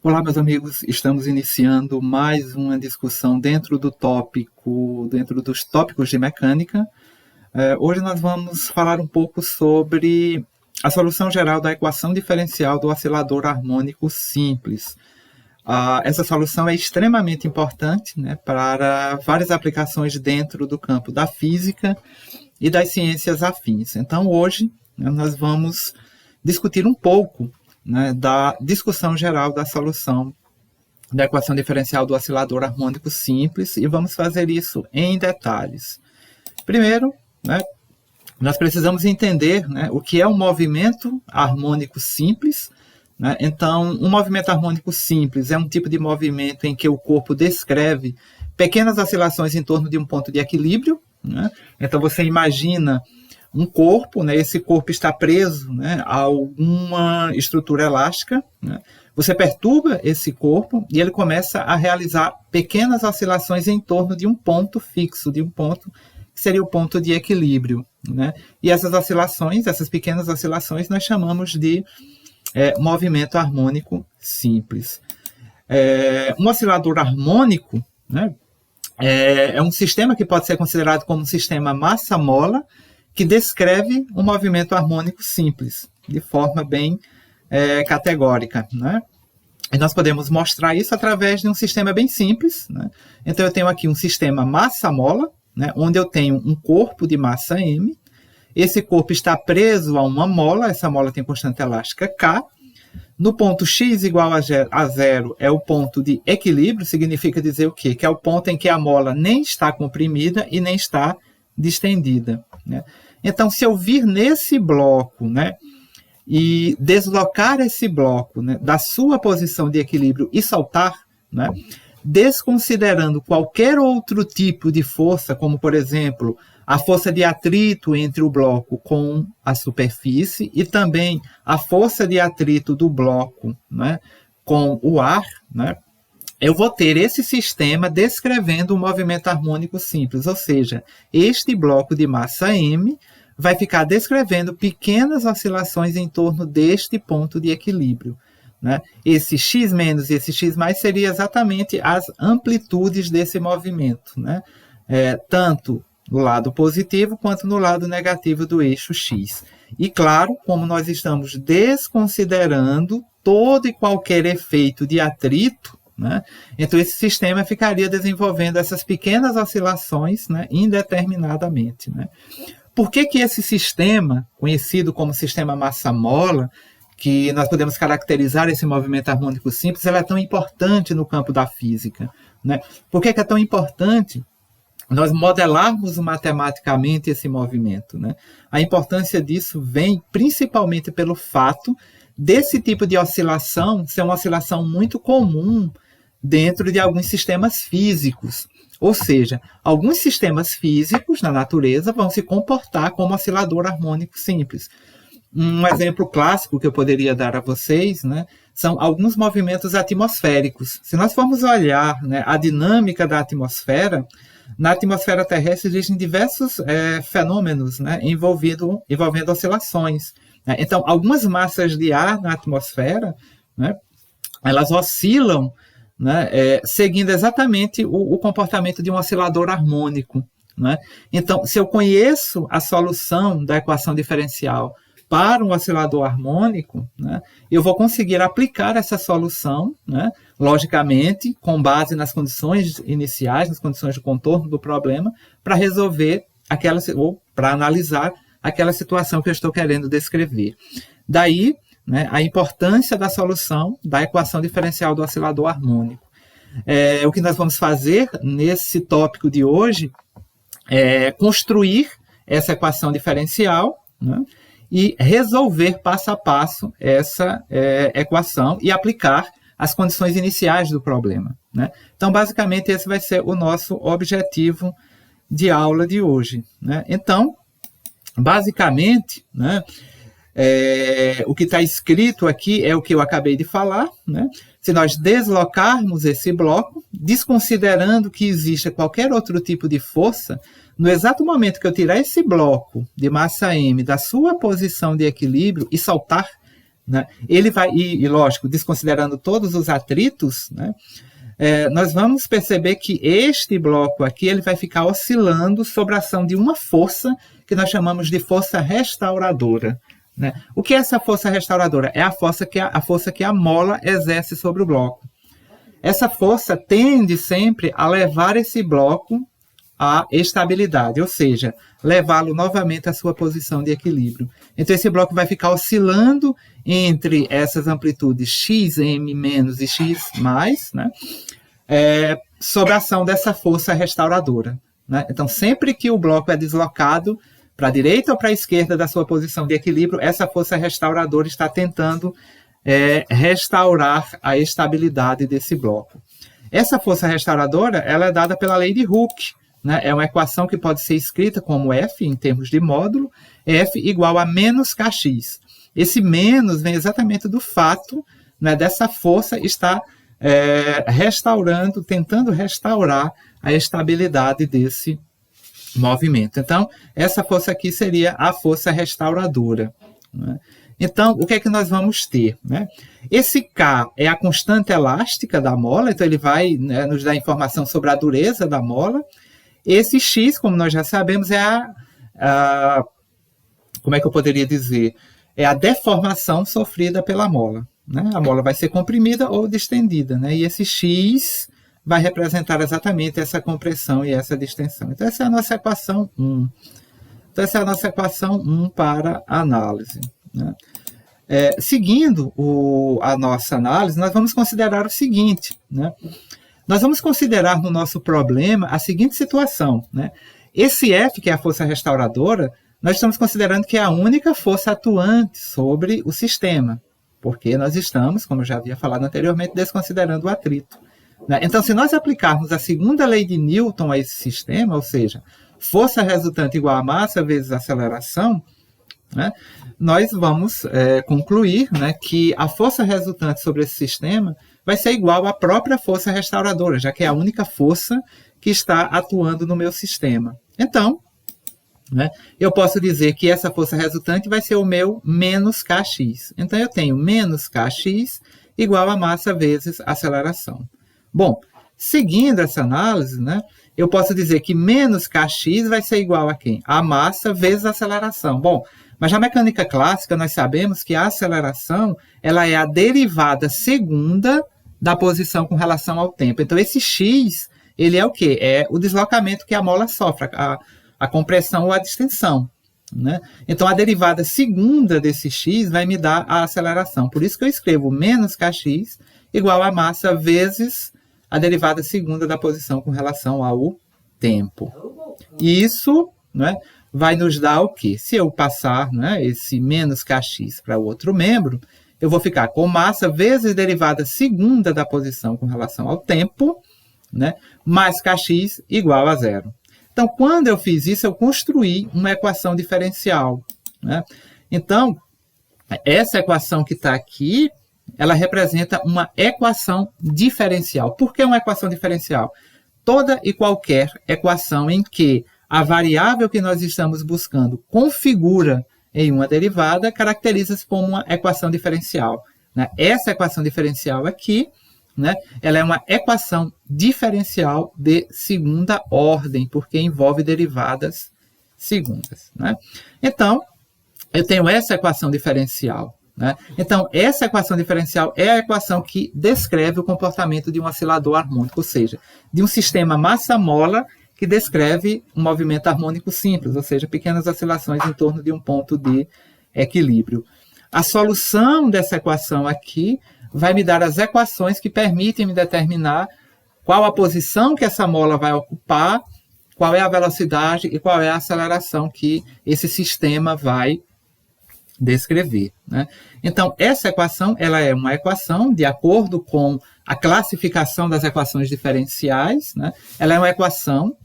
Olá, meus amigos, estamos iniciando mais uma discussão dentro dos tópicos de mecânica. Hoje nós vamos falar um pouco sobre a solução geral da equação diferencial do oscilador harmônico simples. Essa solução é extremamente importante, né, para várias aplicações dentro do campo da física e das ciências afins. Então, hoje, né, nós vamos discutir um pouco, né, da discussão geral da solução da equação diferencial do oscilador harmônico simples, e vamos fazer isso em detalhes. Primeiro, né, nós precisamos entender, né, o que é um movimento harmônico simples, né? Então, um movimento harmônico simples é um tipo de movimento em que o corpo descreve pequenas oscilações em torno de um ponto de equilíbrio, né? Então, você imagina um corpo, né? Esse corpo está preso, né, a alguma estrutura elástica, né? Você perturba esse corpo e ele começa a realizar pequenas oscilações em torno de um ponto fixo, de um ponto que seria o ponto de equilíbrio, né? E essas oscilações, essas pequenas oscilações, nós chamamos de movimento harmônico simples. Um oscilador harmônico, né, é um sistema que pode ser considerado como um sistema massa-mola, que descreve um movimento harmônico simples, de forma bem categórica, né? E nós podemos mostrar isso através de um sistema bem simples, né? Então, eu tenho aqui um sistema massa-mola, né, onde eu tenho um corpo de massa m. Esse corpo está preso a uma mola, essa mola tem constante elástica K. No ponto x igual a zero é o ponto de equilíbrio, significa dizer o quê? Que é o ponto em que a mola nem está comprimida e nem está distendida, né? Então, se eu vir nesse bloco, né, e deslocar esse bloco, né, da sua posição de equilíbrio e soltar, né, desconsiderando qualquer outro tipo de força, como, por exemplo, a força de atrito entre o bloco com a superfície e também a força de atrito do bloco, né, com o ar, né, eu vou ter esse sistema descrevendo um movimento harmônico simples, ou seja, este bloco de massa m vai ficar descrevendo pequenas oscilações em torno deste ponto de equilíbrio, né? Esse x menos e esse x mais seria exatamente as amplitudes desse movimento, né? Tanto no lado positivo quanto no lado negativo do eixo x. E claro, como nós estamos desconsiderando todo e qualquer efeito de atrito, né, então esse sistema ficaria desenvolvendo essas pequenas oscilações, né, indeterminadamente, né? Por que esse sistema, conhecido como sistema massa-mola, que nós podemos caracterizar esse movimento harmônico simples, ele é tão importante no campo da física, né? Por que é tão importante nós modelarmos matematicamente esse movimento, né? A importância disso vem principalmente pelo fato desse tipo de oscilação ser uma oscilação muito comum dentro de alguns sistemas físicos. Ou seja, alguns sistemas físicos na natureza vão se comportar como oscilador harmônico simples. Um exemplo clássico que eu poderia dar a vocês, né, são alguns movimentos atmosféricos. Se nós formos olhar, né, a dinâmica da atmosfera, na atmosfera terrestre existem diversos fenômenos, né, envolvendo oscilações, né? Então, algumas massas de ar na atmosfera, né, elas oscilam, né, seguindo exatamente o comportamento de um oscilador harmônico, né? Então, se eu conheço a solução da equação diferencial para um oscilador harmônico, né, eu vou conseguir aplicar essa solução, né, logicamente, com base nas condições iniciais, nas condições de contorno do problema, para resolver ou para analisar aquela situação que eu estou querendo descrever. Daí, né, a importância da solução da equação diferencial do oscilador harmônico. O que nós vamos fazer nesse tópico de hoje é construir essa equação diferencial, né, e resolver passo a passo essa equação e aplicar as condições iniciais do problema, né? Então, basicamente, esse vai ser o nosso objetivo de aula de hoje, né? Então, basicamente, né, o que está escrito aqui é o que eu acabei de falar, né? Se nós deslocarmos esse bloco, desconsiderando que exista qualquer outro tipo de força, no exato momento que eu tirar esse bloco de massa m da sua posição de equilíbrio e soltar né, ele vai, e lógico, desconsiderando todos os atritos, né, nós vamos perceber que este bloco aqui ele vai ficar oscilando sob a ação de uma força que nós chamamos de força restauradora. Né? O que é essa força restauradora? É a força que a mola exerce sobre o bloco. Essa força tende sempre a levar esse bloco à estabilidade, ou seja, levá-lo novamente à sua posição de equilíbrio. Então esse bloco vai ficar oscilando entre essas amplitudes xm menos e x mais, né, sob a ação dessa força restauradora. Né? Então sempre que o bloco é deslocado para a direita ou para a esquerda da sua posição de equilíbrio, essa força restauradora está tentando restaurar a estabilidade desse bloco. Essa força restauradora ela é dada pela lei de Hooke, né? É uma equação que pode ser escrita como F, em termos de módulo, F igual a menos Kx. Esse menos vem exatamente do fato, né, dessa força estar tentando restaurar a estabilidade desse movimento. Então, essa força aqui seria a força restauradora. Né? Então, o que é que nós vamos ter? Né? Esse K é a constante elástica da mola, então ele vai, né, nos dar informação sobre a dureza da mola. Esse X, como nós já sabemos, é como é que eu poderia dizer? É a deformação sofrida pela mola. Né? A mola vai ser comprimida ou distendida, né? E esse X vai representar exatamente essa compressão e essa distensão. Então, essa é a nossa equação 1. Então, essa é a nossa equação 1 para análise. Né? Seguindo a nossa análise, nós vamos considerar o seguinte. Né? Nós vamos considerar no nosso problema a seguinte situação. Né? Esse F, que é a força restauradora, nós estamos considerando que é a única força atuante sobre o sistema, porque nós estamos, como eu já havia falado anteriormente, desconsiderando o atrito. Né? Então, se nós aplicarmos a segunda lei de Newton a esse sistema, ou seja, força resultante igual a massa vezes aceleração, né, nós vamos concluir, né, que a força resultante sobre esse sistema vai ser igual à própria força restauradora, já que é a única força que está atuando no meu sistema. Então, né, eu posso dizer que essa força resultante vai ser o meu menos Kx. Então, eu tenho menos Kx igual a massa vezes aceleração. Bom, seguindo essa análise, né, eu posso dizer que menos Kx vai ser igual a quem? A massa vezes a aceleração. Bom, mas na mecânica clássica nós sabemos que a aceleração ela é a derivada segunda da posição com relação ao tempo. Então esse x, ele é o quê? É o deslocamento que a mola sofre, a compressão ou a distensão. Né? Então a derivada segunda desse x vai me dar a aceleração. Por isso que eu escrevo menos Kx igual a massa vezes a derivada segunda da posição com relação ao tempo. Isso, né, vai nos dar o quê? Se eu passar, né, esse menos Kx para o outro membro, eu vou ficar com massa vezes derivada segunda da posição com relação ao tempo, né, mais Kx igual a zero. Então, quando eu fiz isso, eu construí uma equação diferencial. Né? Então, essa equação que está aqui, ela representa uma equação diferencial. Por que uma equação diferencial? Toda e qualquer equação em que a variável que nós estamos buscando configura em uma derivada caracteriza-se como uma equação diferencial. Né? Essa equação diferencial aqui, né, ela é uma equação diferencial de segunda ordem, porque envolve derivadas segundas. Né? Então, eu tenho essa equação diferencial. Né? Então, essa equação diferencial é a equação que descreve o comportamento de um oscilador harmônico, ou seja, de um sistema massa-mola que descreve um movimento harmônico simples, ou seja, pequenas oscilações em torno de um ponto de equilíbrio. A solução dessa equação aqui vai me dar as equações que permitem me determinar qual a posição que essa mola vai ocupar, qual é a velocidade e qual é a aceleração que esse sistema vai descrever. Né? Então, essa equação ela é uma equação de acordo com a classificação das equações diferenciais. Né? Ela é uma equação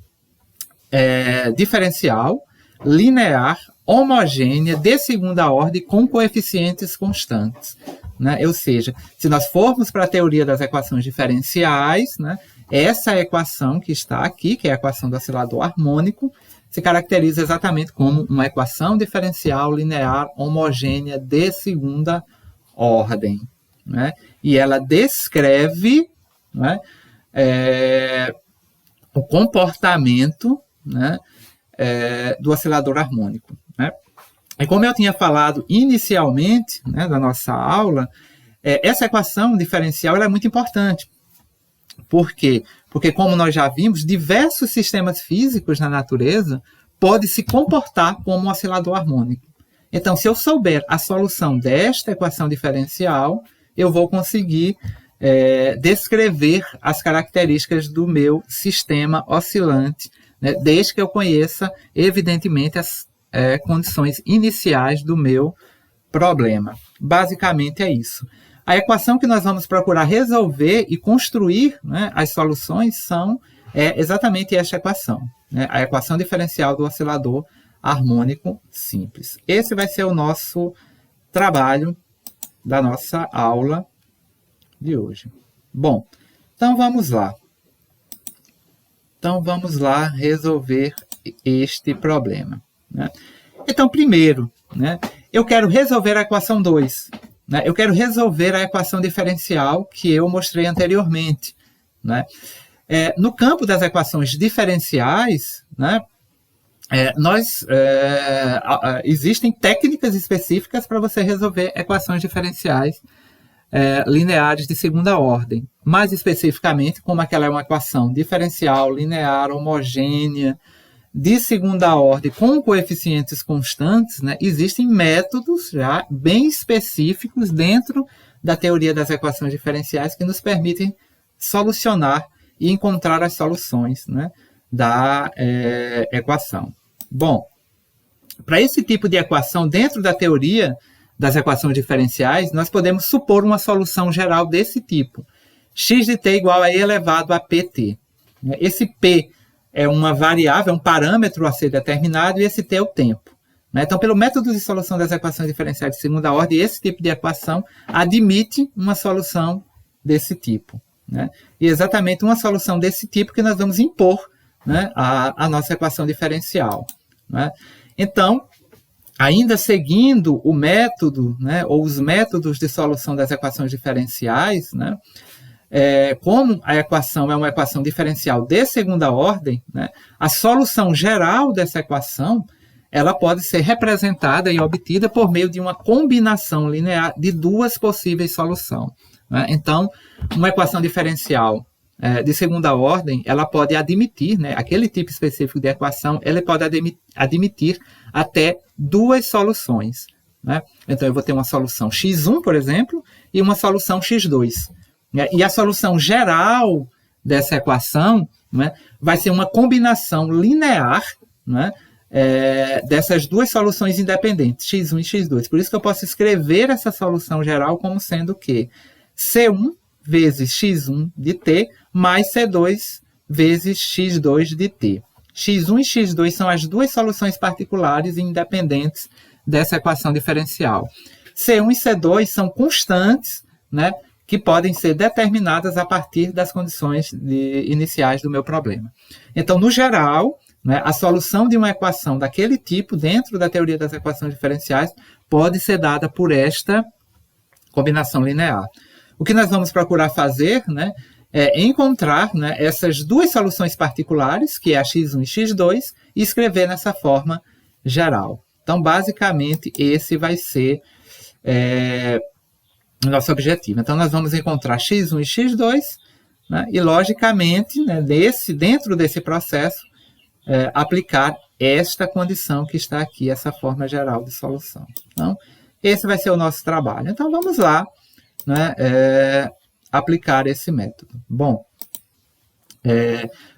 diferencial, linear, homogênea, de segunda ordem, com coeficientes constantes. Né? Ou seja, se nós formos para a teoria das equações diferenciais, né, essa equação que está aqui, que é a equação do oscilador harmônico, se caracteriza exatamente como uma equação diferencial linear homogênea de segunda ordem, né? E ela descreve, né, o comportamento, né, do oscilador harmônico, né? E como eu tinha falado inicialmente, né, da nossa aula, essa equação diferencial ela é muito importante. Por quê? Porque, como nós já vimos, diversos sistemas físicos na natureza podem se comportar como um oscilador harmônico. Então, se eu souber a solução desta equação diferencial, eu vou conseguir descrever as características do meu sistema oscilante, né, desde que eu conheça, evidentemente, as condições iniciais do meu problema. Basicamente é isso. A equação que nós vamos procurar resolver e construir, né, as soluções é exatamente esta equação, né, a equação diferencial do oscilador harmônico simples. Esse vai ser o nosso trabalho da nossa aula de hoje. Bom, então vamos lá. Então vamos lá resolver este problema, né? Então, primeiro, né, eu quero resolver a equação 2. Né? Eu quero resolver a equação diferencial que eu mostrei anteriormente. Né? No campo das equações diferenciais, né, existem técnicas específicas para você resolver equações diferenciais lineares de segunda ordem. Mais especificamente, como aquela é uma equação diferencial, linear, homogênea, de segunda ordem com coeficientes constantes, né, existem métodos já bem específicos dentro da teoria das equações diferenciais que nos permitem solucionar e encontrar as soluções, né, da equação. Bom, para esse tipo de equação, dentro da teoria das equações diferenciais, nós podemos supor uma solução geral desse tipo. X de t igual a e elevado a pt. Esse p é uma variável, é um parâmetro a ser determinado, e esse t é o tempo. Então, pelo método de solução das equações diferenciais de segunda ordem, esse tipo de equação admite uma solução desse tipo. E exatamente uma solução desse tipo que nós vamos impor, né, a nossa equação diferencial. Então, ainda seguindo o método, né, ou os métodos de solução das equações diferenciais, né, como a equação é uma equação diferencial de segunda ordem, né, a solução geral dessa equação ela pode ser representada e obtida por meio de uma combinação linear de duas possíveis soluções. Né? Então, uma equação diferencial de segunda ordem, ela pode admitir, né, aquele tipo específico de equação, ela pode admitir até duas soluções. Né? Então, eu vou ter uma solução x1, por exemplo, e uma solução x2. E a solução geral dessa equação, né, vai ser uma combinação linear, né, dessas duas soluções independentes, x1 e x2. Por isso que eu posso escrever essa solução geral como sendo o quê? C1 vezes x1 de t mais C2 vezes x2 de t. x1 e x2 são as duas soluções particulares e independentes dessa equação diferencial. C1 e C2 são constantes, né, que podem ser determinadas a partir das condições iniciais do meu problema. Então, no geral, né, a solução de uma equação daquele tipo, dentro da teoria das equações diferenciais, pode ser dada por esta combinação linear. O que nós vamos procurar fazer, né, é encontrar, né, essas duas soluções particulares, que é a x1 e x2, e escrever nessa forma geral. Então, basicamente, esse vai ser o nosso objetivo. Então, nós vamos encontrar x1 e x2, né, e, logicamente, né, dentro desse processo, aplicar esta condição que está aqui, essa forma geral de solução. Então, esse vai ser o nosso trabalho. Então, vamos lá, né, aplicar esse método. Bom,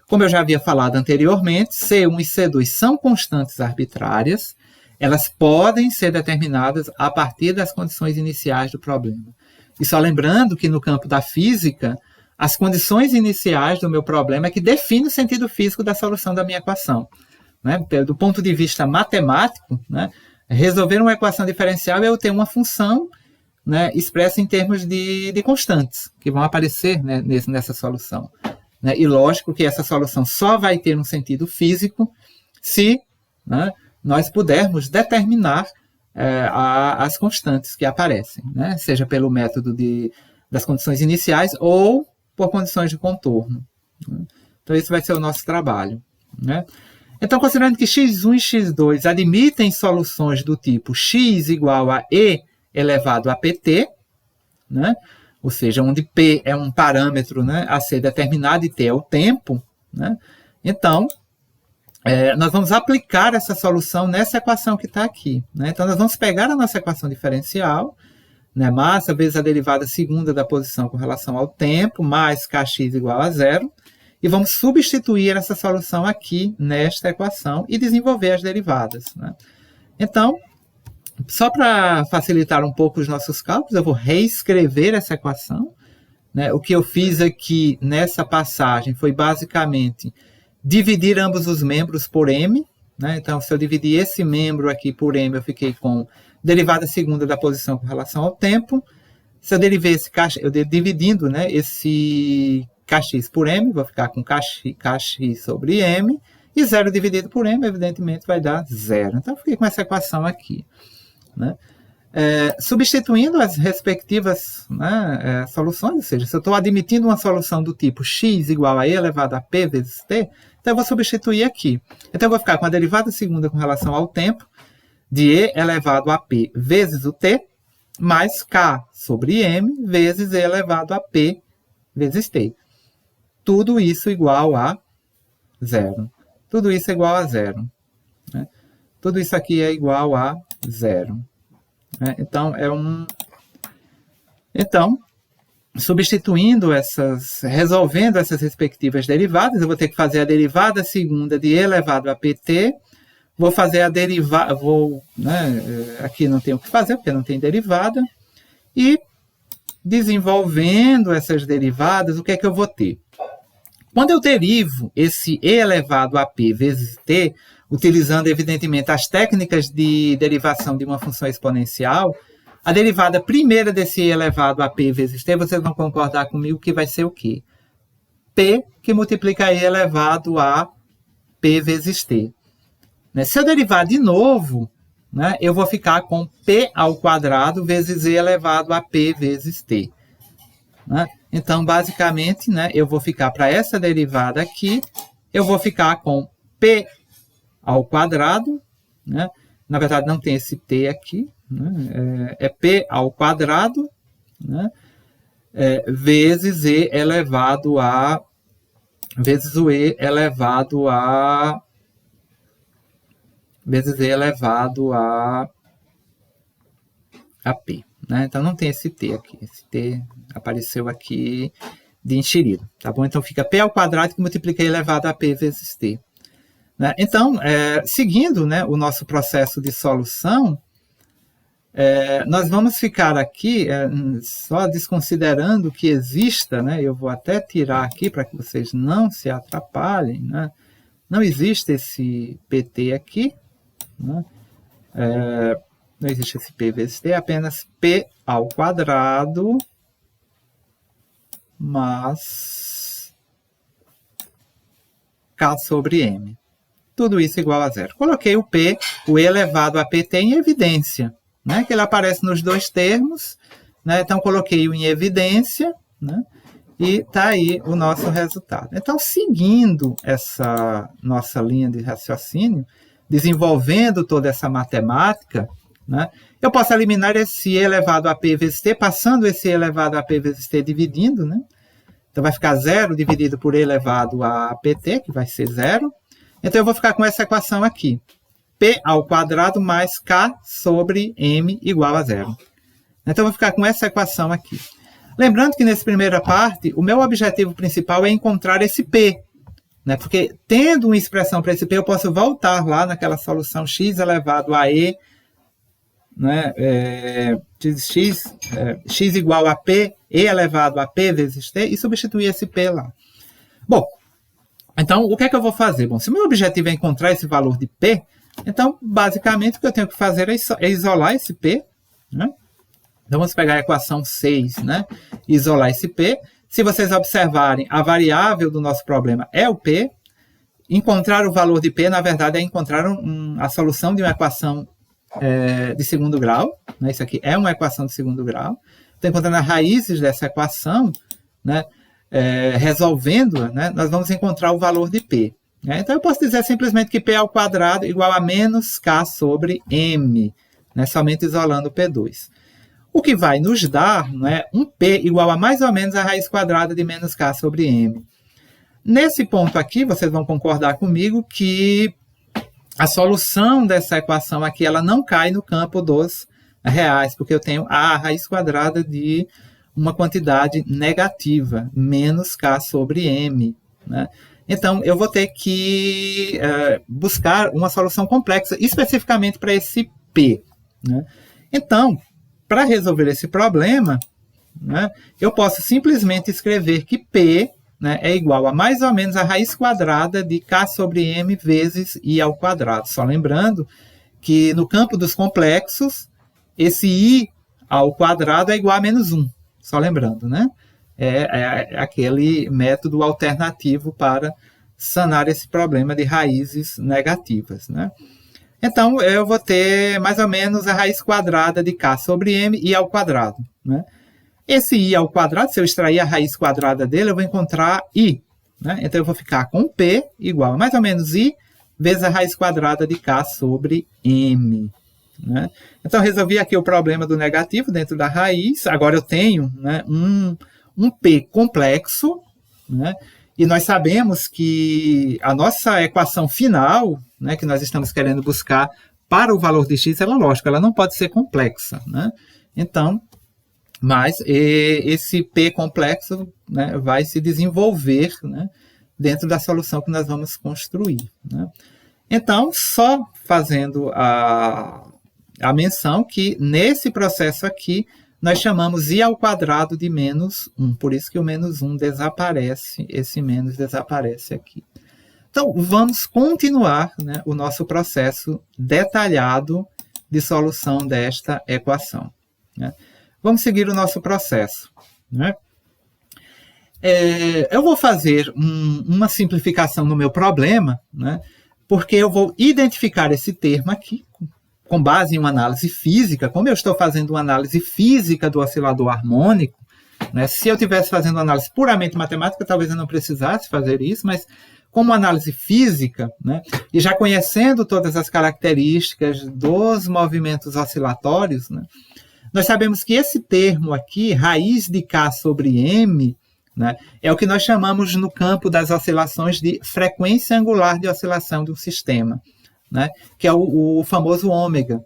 como eu já havia falado anteriormente, C1 e C2 são constantes arbitrárias, elas podem ser determinadas a partir das condições iniciais do problema. E só lembrando que no campo da física, as condições iniciais do meu problema é que definem o sentido físico da solução da minha equação. Né? Do ponto de vista matemático, né, resolver uma equação diferencial é eu ter uma função, né, expressa em termos de constantes, que vão aparecer, né, nessa solução. Né? E lógico que essa solução só vai ter um sentido físico se, né, nós pudermos determinar as constantes que aparecem, né? Seja pelo método das condições iniciais ou por condições de contorno. Né? Então, esse vai ser o nosso trabalho. Né? Então, considerando que x1 e x2 admitem soluções do tipo x igual a e elevado a pt, né? Ou seja, onde p é um parâmetro, né, a ser determinado e t é o tempo, né? Então, nós vamos aplicar essa solução nessa equação que está aqui. Né? Então, nós vamos pegar a nossa equação diferencial, né, massa vezes a derivada segunda da posição com relação ao tempo, mais kx igual a zero, e vamos substituir essa solução aqui nesta equação e desenvolver as derivadas. Né? Então, só para facilitar um pouco os nossos cálculos, eu vou reescrever essa equação. Né? O que eu fiz aqui nessa passagem foi basicamente dividir ambos os membros por m. Né? Então, se eu dividir esse membro aqui por m, eu fiquei com derivada segunda da posição com relação ao tempo. Se eu derivar esse kx, eu dividindo, né, esse kx por m, vou ficar com kx sobre m, e 0 dividido por m, evidentemente, vai dar 0. Então, eu fiquei com essa equação aqui. Né? Substituindo as respectivas, né, soluções, ou seja, se eu estou admitindo uma solução do tipo x igual a e elevado a p vezes t, então eu vou substituir aqui. Então eu vou ficar com a derivada segunda com relação ao tempo, de e elevado a p vezes o t, mais k sobre m vezes e elevado a p vezes t. Tudo isso igual a zero. Tudo isso é igual a zero. Né? Tudo isso aqui é igual a zero. Então, substituindo resolvendo essas respectivas derivadas, eu vou ter que fazer a derivada segunda de e elevado a pt, vou fazer a derivada, aqui não tem o que fazer, porque não tem derivada, e desenvolvendo essas derivadas, o que é que eu vou ter? Quando eu derivo esse e elevado a p vezes t, utilizando, evidentemente, as técnicas de derivação de uma função exponencial, a derivada primeira desse e elevado a p vezes t, vocês vão concordar comigo que vai ser o quê? P que multiplica e elevado a p vezes t. Se eu derivar de novo, né, eu vou ficar com p ao quadrado vezes e elevado a p vezes t. Né? Então, basicamente, né, eu vou ficar para essa derivada aqui, eu vou ficar com p ao quadrado, né? Na verdade não tem esse t aqui, né? É p ao quadrado, né? Vezes e elevado a vezes o e elevado a vezes e elevado a p. Né? Então não tem esse t aqui, esse t apareceu aqui de enxerido, tá bom? Então fica p ao quadrado que multiplica e elevado a p vezes t. Né? Então, seguindo, né, o nosso processo de solução, nós vamos ficar aqui só desconsiderando que exista, né, eu vou até tirar aqui para que vocês não se atrapalhem, né? Não existe esse pt aqui, né? Não existe esse p vezes t, é apenas p ao quadrado mais k sobre m. Tudo isso igual a zero. Coloquei o p, o e elevado a pt em evidência, né? Que ele aparece nos dois termos, né? Então, coloquei-o em evidência, né? E está aí o nosso resultado. Então, seguindo essa nossa linha de raciocínio, desenvolvendo toda essa matemática, né? Eu posso eliminar esse e elevado a p vezes t, passando esse e elevado a p vezes t dividindo, né? Então, vai ficar 0 dividido por e elevado a pt, que vai ser 0. Então, eu vou ficar com essa equação aqui. P ao quadrado mais K sobre M igual a 0. Então, eu vou ficar com essa equação aqui. Lembrando que, nessa primeira parte, o meu objetivo principal é encontrar esse P. Né? Porque, tendo uma expressão para esse P, eu posso voltar lá naquela solução x elevado a E, né? X igual a P, E elevado a P vezes T, e substituir esse P lá. Bom, então, o que é que eu vou fazer? Bom, se o meu objetivo é encontrar esse valor de P, então, basicamente, o que eu tenho que fazer é isolar esse P. Né? Então, vamos pegar a equação 6, né? Isolar esse P. Se vocês observarem, a variável do nosso problema é o P. Encontrar o valor de P, na verdade, é encontrar a solução de uma equação de segundo grau, né? Isso aqui é uma equação de segundo grau. Estou encontrando as raízes dessa equação, né? Resolvendo-a, né? Nós vamos encontrar o valor de P. Né? Então, eu posso dizer simplesmente que P ao quadrado igual a menos K sobre M, né? Somente isolando P2. O que vai nos dar, né, um P igual a mais ou menos a raiz quadrada de menos K sobre M. Nesse ponto aqui, vocês vão concordar comigo que a solução dessa equação aqui ela não cai no campo dos reais, porque eu tenho a raiz quadrada de uma quantidade negativa, menos K sobre M. Né? Então, eu vou ter que buscar uma solução complexa, especificamente para esse P. Né? Então, para resolver esse problema, né, eu posso simplesmente escrever que P, né, é igual a mais ou menos a raiz quadrada de K sobre M vezes I ao quadrado. Só lembrando que no campo dos complexos, esse I ao quadrado é igual a menos 1. Só lembrando, né? É aquele método alternativo para sanar esse problema de raízes negativas, né? Então, eu vou ter mais ou menos a raiz quadrada de K sobre M, I ao quadrado. Né? Esse I ao quadrado, se eu extrair a raiz quadrada dele, eu vou encontrar I. Né? Então, eu vou ficar com P igual a mais ou menos I vezes a raiz quadrada de K sobre M. Né? Então, resolvi aqui o problema do negativo dentro da raiz. Agora eu tenho, né, um P complexo, né? E nós sabemos que a nossa equação final, né, que nós estamos querendo buscar para o valor de x, ela, lógico, ela não pode ser complexa. Né? Então, mas esse P complexo, né, vai se desenvolver, né, dentro da solução que nós vamos construir. Né? Então, só fazendo a menção que nesse processo aqui, nós chamamos I ao quadrado de menos 1. Por isso que o menos 1 desaparece, esse menos desaparece aqui. Então, vamos continuar, né, o nosso processo detalhado de solução desta equação. Né? Vamos seguir o nosso processo. Né? Eu vou fazer uma simplificação no meu problema, né, porque eu vou identificar esse termo aqui, com base em uma análise física. Como eu estou fazendo uma análise física do oscilador harmônico, né, se eu estivesse fazendo uma análise puramente matemática, talvez eu não precisasse fazer isso, mas como análise física, né, e já conhecendo todas as características dos movimentos oscilatórios, né, nós sabemos que esse termo aqui, raiz de K sobre M, né, é o que nós chamamos no campo das oscilações de frequência angular de oscilação do sistema. Né, que é o famoso ômega.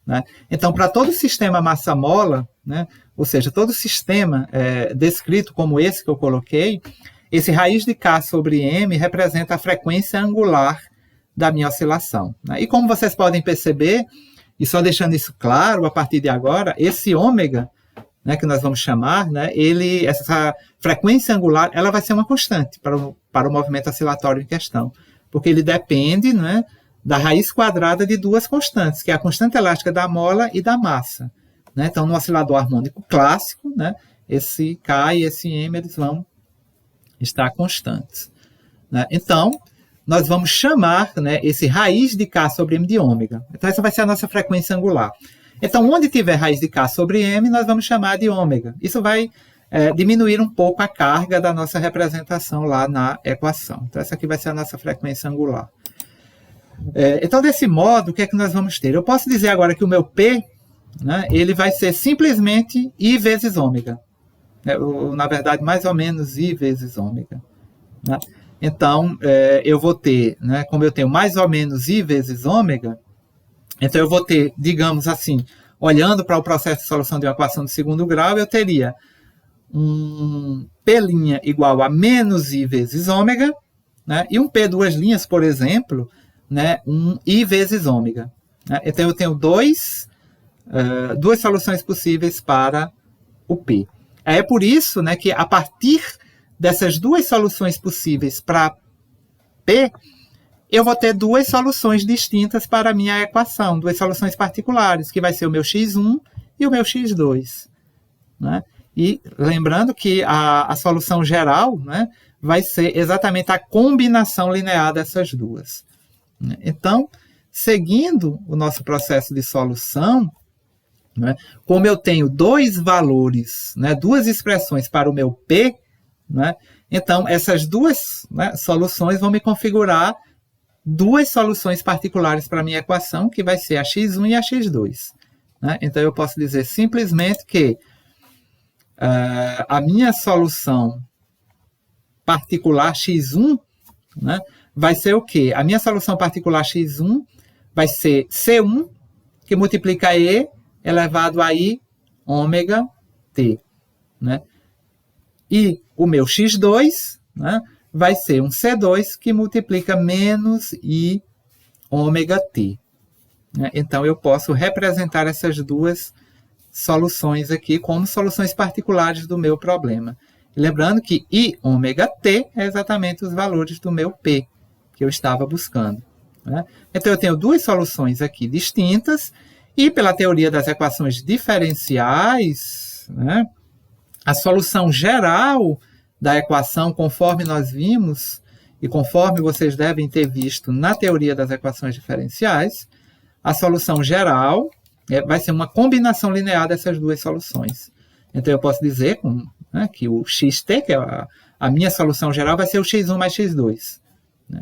Né? Então, para todo sistema massa-mola, né, ou seja, todo sistema descrito como esse que eu coloquei, esse raiz de K sobre M representa a frequência angular da minha oscilação. Né? E como vocês podem perceber, e só deixando isso claro a partir de agora, esse ômega, né, que nós vamos chamar, né, essa frequência angular, ela vai ser uma constante para o movimento oscilatório em questão, porque ele depende, né, da raiz quadrada de duas constantes, que é a constante elástica da mola e da massa. Né? Então, no oscilador harmônico clássico, né, esse K e esse M eles vão estar constantes. Né? Então, nós vamos chamar, né, esse raiz de K sobre M de ômega. Então, essa vai ser a nossa frequência angular. Então, onde tiver raiz de K sobre M, nós vamos chamar de ômega. Isso vai diminuir um pouco a carga da nossa representação lá na equação. Então, essa aqui vai ser a nossa frequência angular. Então, desse modo, o que é que nós vamos ter? Eu posso dizer agora que o meu P, né, ele vai ser simplesmente I vezes ômega. Na verdade, mais ou menos I vezes ômega. Né? Então, eu vou ter, né, como eu tenho mais ou menos I vezes ômega, então eu vou ter, digamos assim, olhando para o processo de solução de uma equação de segundo grau, eu teria um P' igual a menos I vezes ômega, né, e um P duas linhas, por exemplo, né, um I vezes ômega. Né? Então, eu tenho duas soluções possíveis para o P. É por isso, né, que a partir dessas duas soluções possíveis para P, eu vou ter duas soluções distintas para a minha equação, duas soluções particulares, que vai ser o meu x1 e o meu x2. Né? E lembrando que a solução geral, né, vai ser exatamente a combinação linear dessas duas. Então, seguindo o nosso processo de solução, né, como eu tenho dois valores, né, duas expressões para o meu P, né, então essas duas, né, soluções vão me configurar duas soluções particulares para a minha equação, que vai ser a x1 e a x2. Né? Então eu posso dizer simplesmente que a minha solução particular x1, né, vai ser o quê? A minha solução particular x1 vai ser C1, que multiplica E elevado a I ômega T. Né? E o meu x2, né, vai ser um C2 que multiplica menos I ômega T. Né? Então, eu posso representar essas duas soluções aqui como soluções particulares do meu problema. Lembrando que I ômega T é exatamente os valores do meu P, que eu estava buscando. Né? Então, eu tenho duas soluções aqui distintas, e pela teoria das equações diferenciais, né, a solução geral da equação, conforme nós vimos, e conforme vocês devem ter visto na teoria das equações diferenciais, a solução geral vai ser uma combinação linear dessas duas soluções. Então, eu posso dizer que o xt, que é a minha solução geral, vai ser o x1 mais x2.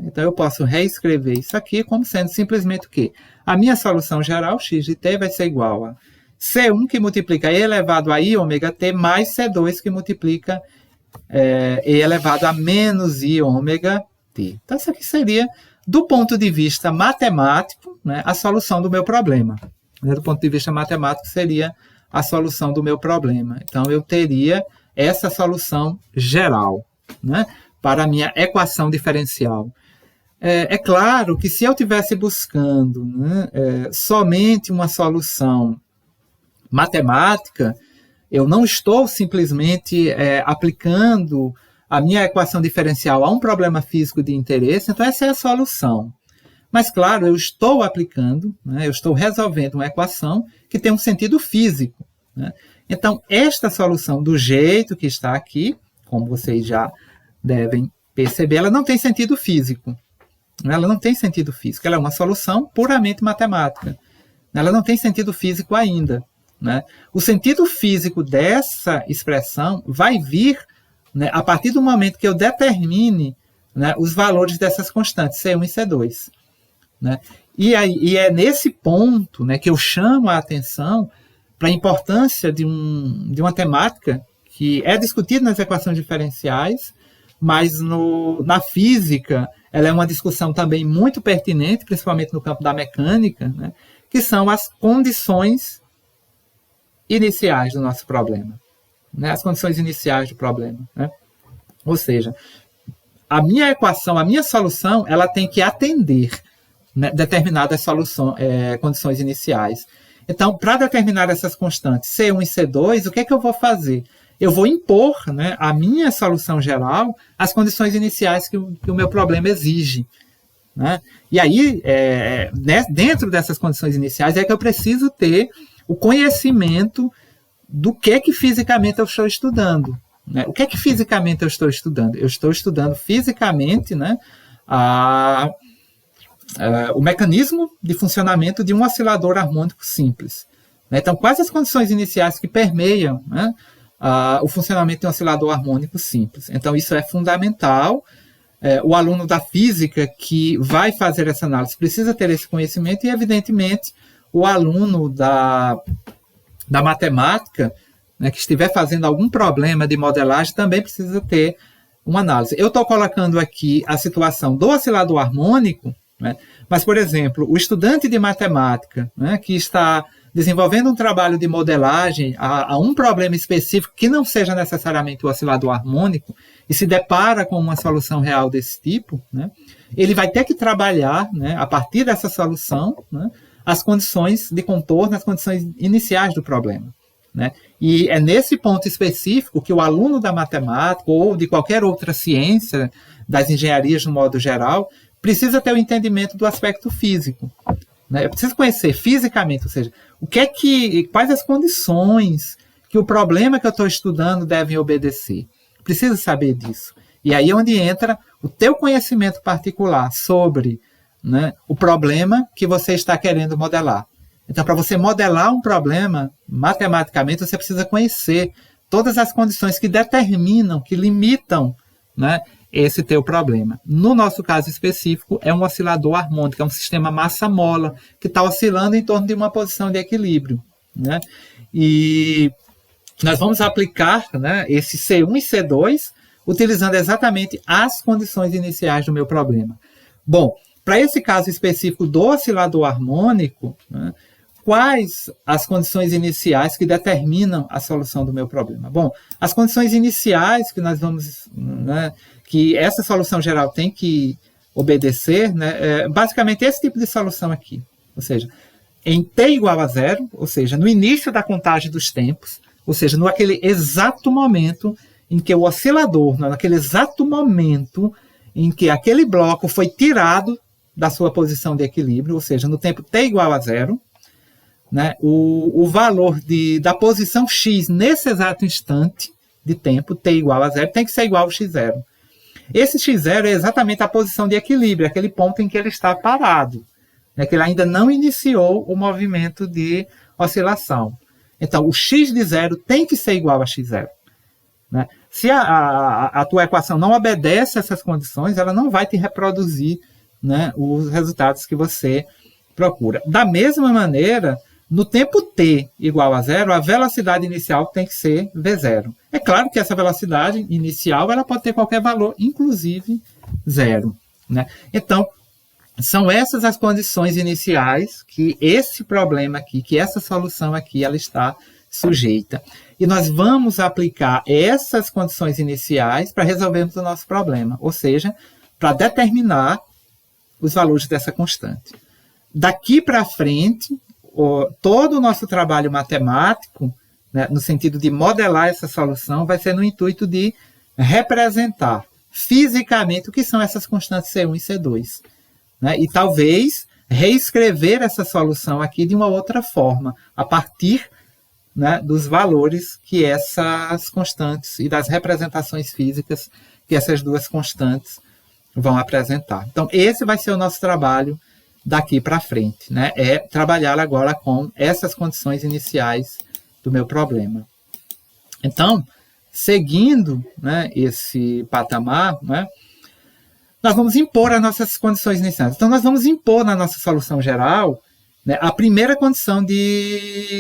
Então, eu posso reescrever isso aqui como sendo simplesmente o quê? A minha solução geral, x de t, vai ser igual a C1, que multiplica E elevado a I ômega T, mais C2, que multiplica E elevado a menos I ômega T. Então, isso aqui seria, do ponto de vista matemático, né, a solução do meu problema. Do ponto de vista matemático, seria a solução do meu problema. Então, eu teria essa solução geral, né, para a minha equação diferencial. É claro que se eu estivesse buscando, né, somente uma solução matemática, eu não estou simplesmente aplicando a minha equação diferencial a um problema físico de interesse, então essa é a solução. Mas, claro, eu estou aplicando, né, eu estou resolvendo uma equação que tem um sentido físico. Né? Então, esta solução, do jeito que está aqui, como vocês já devem perceber, ela não tem sentido físico. Ela não tem sentido físico, ela é uma solução puramente matemática. Ela não tem sentido físico ainda. Né? O sentido físico dessa expressão vai vir, né, a partir do momento que eu determine, né, os valores dessas constantes, C1 e C2. Né? E é nesse ponto, né, que eu chamo a atenção para a importância de uma temática que é discutida nas equações diferenciais, mas na física ela é uma discussão também muito pertinente, principalmente no campo da mecânica, né, que são as condições iniciais do nosso problema. Né, as condições iniciais do problema. Né? Ou seja, a minha equação, a minha solução, ela tem que atender, né, determinadas condições iniciais. Então, para determinar essas constantes C1 e C2, o que é que eu vou fazer? Eu vou impor, né, a minha solução geral as condições iniciais que o meu problema exige. Né? E aí, dentro dessas condições iniciais, é que eu preciso ter o conhecimento do que fisicamente eu estou estudando. Né? O que fisicamente eu estou estudando? Eu estou estudando fisicamente, né, o mecanismo de funcionamento de um oscilador harmônico simples. Né? Então, quais as condições iniciais que permeiam, né, o funcionamento de um oscilador harmônico simples? Então, isso é fundamental. O aluno da física que vai fazer essa análise precisa ter esse conhecimento e, evidentemente, o aluno da matemática, né, que estiver fazendo algum problema de modelagem também precisa ter uma análise. Eu estou colocando aqui a situação do oscilador harmônico, né, mas, por exemplo, o estudante de matemática, né, que está desenvolvendo um trabalho de modelagem a um problema específico que não seja necessariamente o oscilador harmônico e se depara com uma solução real desse tipo, né, ele vai ter que trabalhar, né, a partir dessa solução, né, as condições de contorno, as condições iniciais do problema. Né? E é nesse ponto específico que o aluno da matemática ou de qualquer outra ciência, das engenharias no modo geral, precisa ter o entendimento do aspecto físico. Né? Eu preciso conhecer fisicamente, ou seja, quais as condições que o problema que eu estou estudando devem obedecer. Preciso saber disso. E aí é onde entra o teu conhecimento particular sobre né, o problema que você está querendo modelar. Então, para você modelar um problema, matematicamente, você precisa conhecer todas as condições que determinam, que limitam, né, esse teu problema. No nosso caso específico, é um oscilador harmônico, é um sistema massa-mola, que está oscilando em torno de uma posição de equilíbrio, né? E nós vamos aplicar, né, esse C1 e C2, utilizando exatamente as condições iniciais do meu problema. Bom, para esse caso específico do oscilador harmônico, né, quais as condições iniciais que determinam a solução do meu problema? Bom, as condições iniciais que nós vamos, né, que essa solução geral tem que obedecer, né, é basicamente esse tipo de solução aqui. Ou seja, em t igual a zero, ou seja, no início da contagem dos tempos, ou seja, naquele exato momento em que o oscilador, naquele exato momento em que aquele bloco foi tirado da sua posição de equilíbrio, ou seja, no tempo t igual a zero, né, o valor da posição x nesse exato instante de tempo, t igual a zero, tem que ser igual ao x0. Esse x0 é exatamente a posição de equilíbrio, aquele ponto em que ele está parado, né, que ele ainda não iniciou o movimento de oscilação. Então, o x de zero tem que ser igual a x0. Né? Se a tua equação não obedece a essas condições, ela não vai te reproduzir, né, os resultados que você procura. Da mesma maneira, no tempo t igual a zero, a velocidade inicial tem que ser v0. É claro que essa velocidade inicial ela pode ter qualquer valor, inclusive zero. Né? Então, são essas as condições iniciais que esse problema aqui, que essa solução aqui, ela está sujeita. E nós vamos aplicar essas condições iniciais para resolvermos o nosso problema, ou seja, para determinar os valores dessa constante. Daqui para frente, todo o nosso trabalho matemático, né, no sentido de modelar essa solução, vai ser no intuito de representar fisicamente o que são essas constantes C1 e C2. Né, e talvez reescrever essa solução aqui de uma outra forma, a partir, né, dos valores que essas constantes e das representações físicas que essas duas constantes vão apresentar. Então, esse vai ser o nosso trabalho daqui para frente, né? É trabalhar agora com essas condições iniciais do meu problema. Então, seguindo, né, esse patamar, né, nós vamos impor as nossas condições iniciais. Então, nós vamos impor na nossa solução geral, né, a primeira condição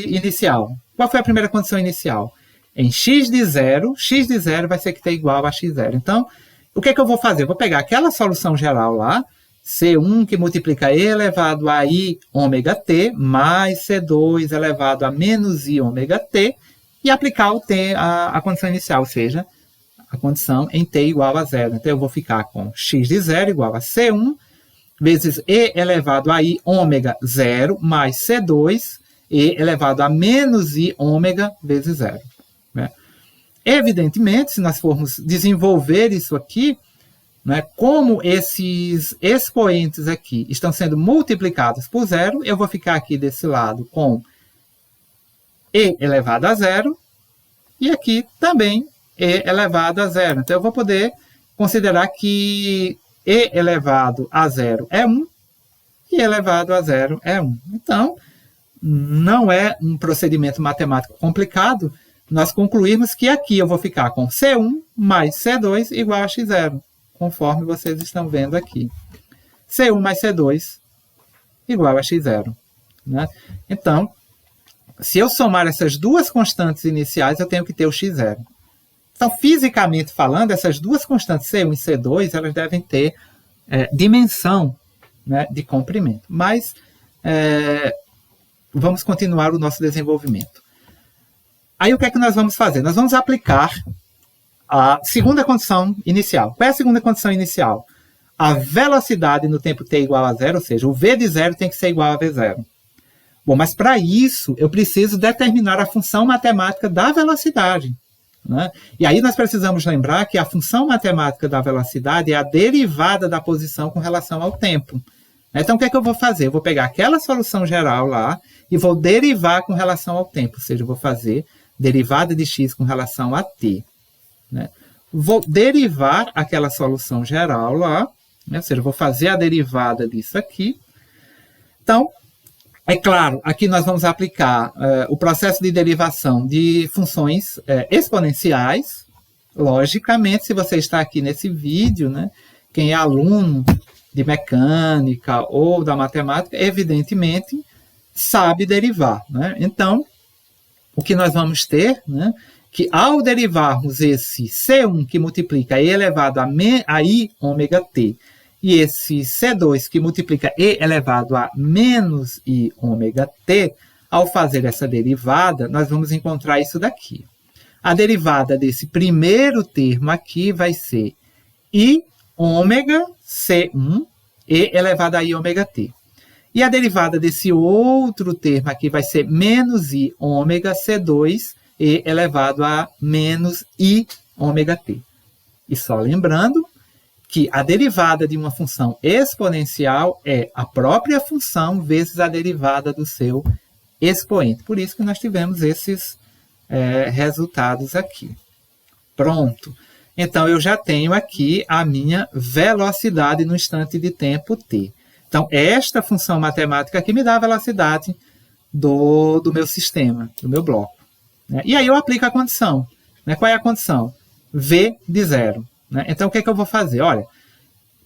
inicial. Qual foi a primeira condição inicial? Em x de zero vai ser que t igual a x0. Então, o que é que eu vou fazer? Eu vou pegar aquela solução geral lá, C1 que multiplica e elevado a i ômega t, mais C2 elevado a menos i ômega t, e aplicar a condição inicial, ou seja, a condição em t igual a zero. Então, eu vou ficar com x de zero igual a C1 vezes e elevado a i ômega 0 mais C2 e elevado a menos i ômega vezes 0. Né? Evidentemente, se nós formos desenvolver isso aqui, né, como esses expoentes aqui estão sendo multiplicados por zero, eu vou ficar aqui desse lado com e elevado a zero e aqui também e elevado a zero. Então, eu vou poder considerar que e elevado a zero é 1 e elevado a zero é 1. Então, não é um procedimento matemático complicado nós concluirmos que aqui eu vou ficar com C1 mais C2 igual a x0, conforme vocês estão vendo aqui. C1 mais C2 igual a x0. Né? Então, se eu somar essas duas constantes iniciais, eu tenho que ter o x0. Então, fisicamente falando, essas duas constantes C1 e C2, elas devem ter dimensão, né, de comprimento. Mas vamos continuar o nosso desenvolvimento. Aí, o que é que nós vamos fazer? Nós vamos aplicar a segunda condição inicial. Qual é a segunda condição inicial? A velocidade no tempo t igual a zero, ou seja, o v de zero tem que ser igual a v0. Bom, mas para isso, eu preciso determinar a função matemática da velocidade. Né? E aí nós precisamos lembrar que a função matemática da velocidade é a derivada da posição com relação ao tempo. Então, o que é que eu vou fazer? Eu vou pegar aquela solução geral lá e vou derivar com relação ao tempo. Ou seja, eu vou fazer derivada de x com relação a t. Né? Vou derivar aquela solução geral lá né? Ou seja, eu vou fazer a derivada disso aqui. Então, é claro, aqui nós vamos aplicar o processo de derivação de funções exponenciais. Logicamente, se você está aqui nesse vídeo, né, quem é aluno de mecânica ou da matemática, evidentemente, sabe derivar, né? Então, o que nós vamos ter, né, que ao derivarmos esse C1 que multiplica e elevado a I ômega t, e esse C2 que multiplica e elevado a menos I ômega t, ao fazer essa derivada, nós vamos encontrar isso daqui. A derivada desse primeiro termo aqui vai ser I ômega C1 e elevado a I ômega t. E a derivada desse outro termo aqui vai ser menos I ômega C2 e elevado a menos I ômega t. E só lembrando que a derivada de uma função exponencial é a própria função vezes a derivada do seu expoente. Por isso que nós tivemos esses resultados aqui. Pronto. Então, eu já tenho aqui a minha velocidade no instante de tempo t. Então, esta função matemática aqui me dá a velocidade do meu sistema, do meu bloco, né? E aí eu aplico a condição, né? Qual é a condição? V de zero, né? Então, o que é que eu vou fazer? Olha,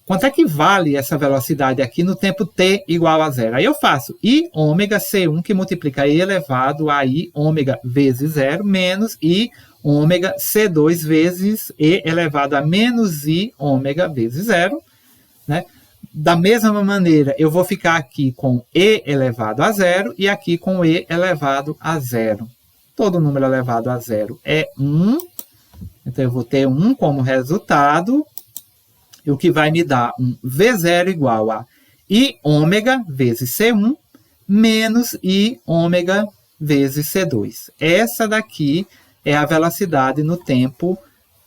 quanto é que vale essa velocidade aqui no tempo t igual a zero? Aí eu faço I ômega C1, que multiplica I elevado a I ômega vezes zero, menos I ômega C2 vezes E elevado a menos I ômega vezes zero, né? Da mesma maneira, eu vou ficar aqui com E elevado a zero e aqui com E elevado a zero. Todo número elevado a zero é 1. Então, eu vou ter 1 como resultado, o que vai me dar um V0 igual a I ômega vezes C1 menos I ômega vezes C2. Essa daqui é a velocidade no tempo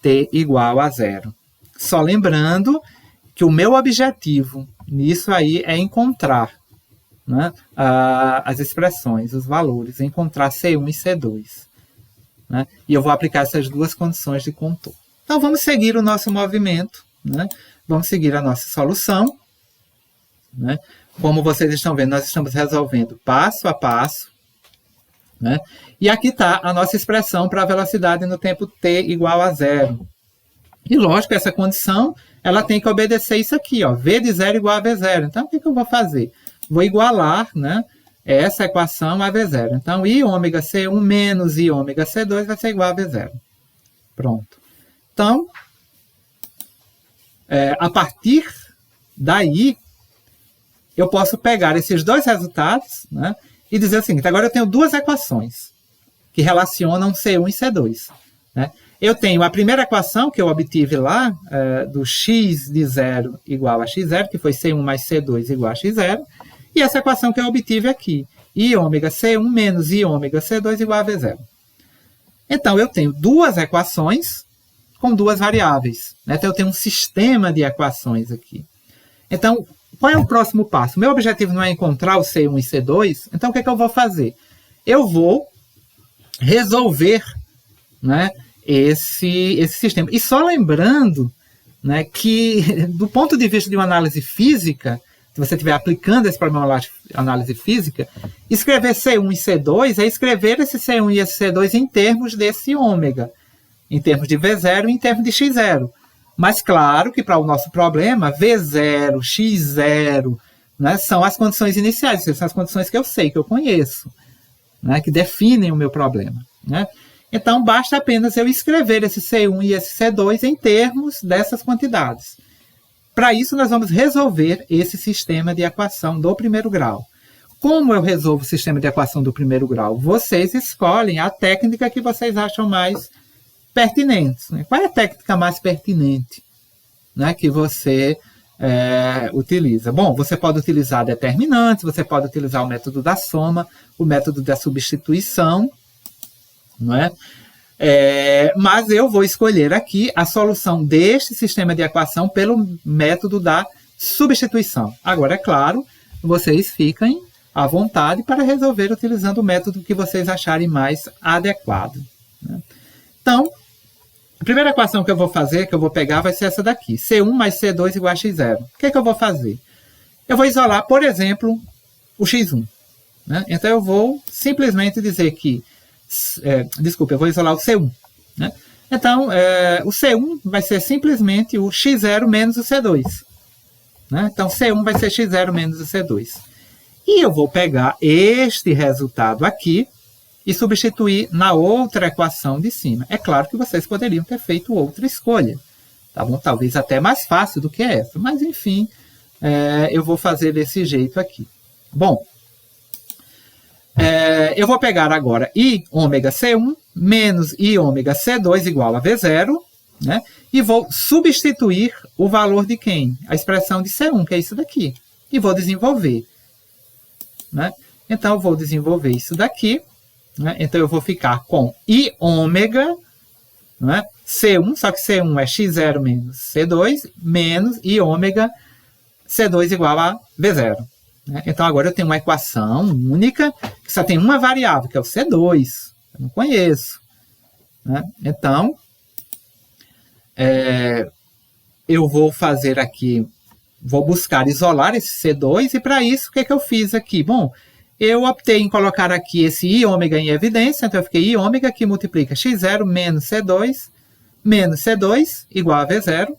t igual a zero. Só lembrando que o meu objetivo nisso aí é encontrar, né, as expressões, os valores, encontrar C1 e C2. Né, e eu vou aplicar essas duas condições de contorno. Então, vamos seguir o nosso movimento, né, vamos seguir a nossa solução. Né. Como vocês estão vendo, nós estamos resolvendo passo a passo. Né, e aqui está a nossa expressão para a velocidade no tempo t igual a zero. E, lógico, essa condição ela tem que obedecer isso aqui, ó, V de zero igual a V0. Então, o que eu vou fazer? Vou igualar, né, essa equação a V0. Então, I ômega C1 menos I ômega C2 vai ser igual a V0. Pronto. Então, a partir daí, eu posso pegar esses dois resultados, né, e dizer o seguinte: agora eu tenho duas equações que relacionam C1 e C2. Né? Eu tenho a primeira equação que eu obtive lá, do x de 0 igual a x0, que foi C1 mais C2 igual a x0, e essa equação que eu obtive aqui, I ômega C1 menos I ômega C2 igual a V0. Então, eu tenho duas equações com duas variáveis. Né? Então, eu tenho um sistema de equações aqui. Então, qual é o próximo passo? Meu objetivo não é encontrar o C1 e C2, então o que é que eu vou fazer? Eu vou resolver, né, esse sistema. E só lembrando, né, que, do ponto de vista de uma análise física, se você estiver aplicando esse problema de análise física, escrever C1 e C2 é escrever esse C1 e esse C2 em termos desse ômega, em termos de V0 e em termos de X0. Mas, claro que para o nosso problema, V0, X0, né, são as condições iniciais, são as condições que eu sei, que eu conheço, né, que definem o meu problema. Né? Então, basta apenas eu escrever esse C1 e esse C2 em termos dessas quantidades. Para isso, nós vamos resolver esse sistema de equação do primeiro grau. Como eu resolvo o sistema de equação do primeiro grau? Vocês escolhem a técnica que vocês acham mais pertinente. Né? Qual é a técnica mais pertinente, né, que você utiliza? Bom, você pode utilizar determinantes, você pode utilizar o método da soma, o método da substituição, não é? Mas eu vou escolher aqui a solução deste sistema de equação pelo método da substituição. Agora, é claro, vocês fiquem à vontade para resolver utilizando o método que vocês acharem mais adequado. Né? Então, A primeira equação que eu vou fazer, que eu vou pegar, vai ser essa daqui. C1 mais C2 igual a x0. O que é que eu vou fazer? Eu vou isolar, por exemplo, o x1. Né? Então, eu vou simplesmente dizer que... desculpa, eu vou isolar o C1. Né? Então, o C1 vai ser simplesmente o x0 menos o C2. Né? Então, C1 vai ser x0 menos o C2. E eu vou pegar este resultado aqui e substituir na outra equação de cima. É claro que vocês poderiam ter feito outra escolha. Tá bom? Talvez até mais fácil do que essa. Mas, enfim, eu vou fazer desse jeito aqui. Bom, eu vou pegar agora I ômega C1 menos I ômega C2 igual a V0, né? E vou substituir o valor de quem? A expressão de C1, que é isso daqui. E vou desenvolver. Né? Então, eu vou desenvolver isso daqui. Né? Então, eu vou ficar com I ômega, né? C1, só que C1 é x0 menos C2, menos I ômega C2 igual a V0. Né? Então, agora eu tenho uma equação única, que só tem uma variável, que é o C2. Eu não conheço. Né? Então, eu vou fazer aqui, vou buscar isolar esse C2, e para isso, o que é que eu fiz aqui? Bom, eu optei em colocar aqui esse I ômega em evidência, então eu fiquei I ômega que multiplica x0 menos C2 igual a V0.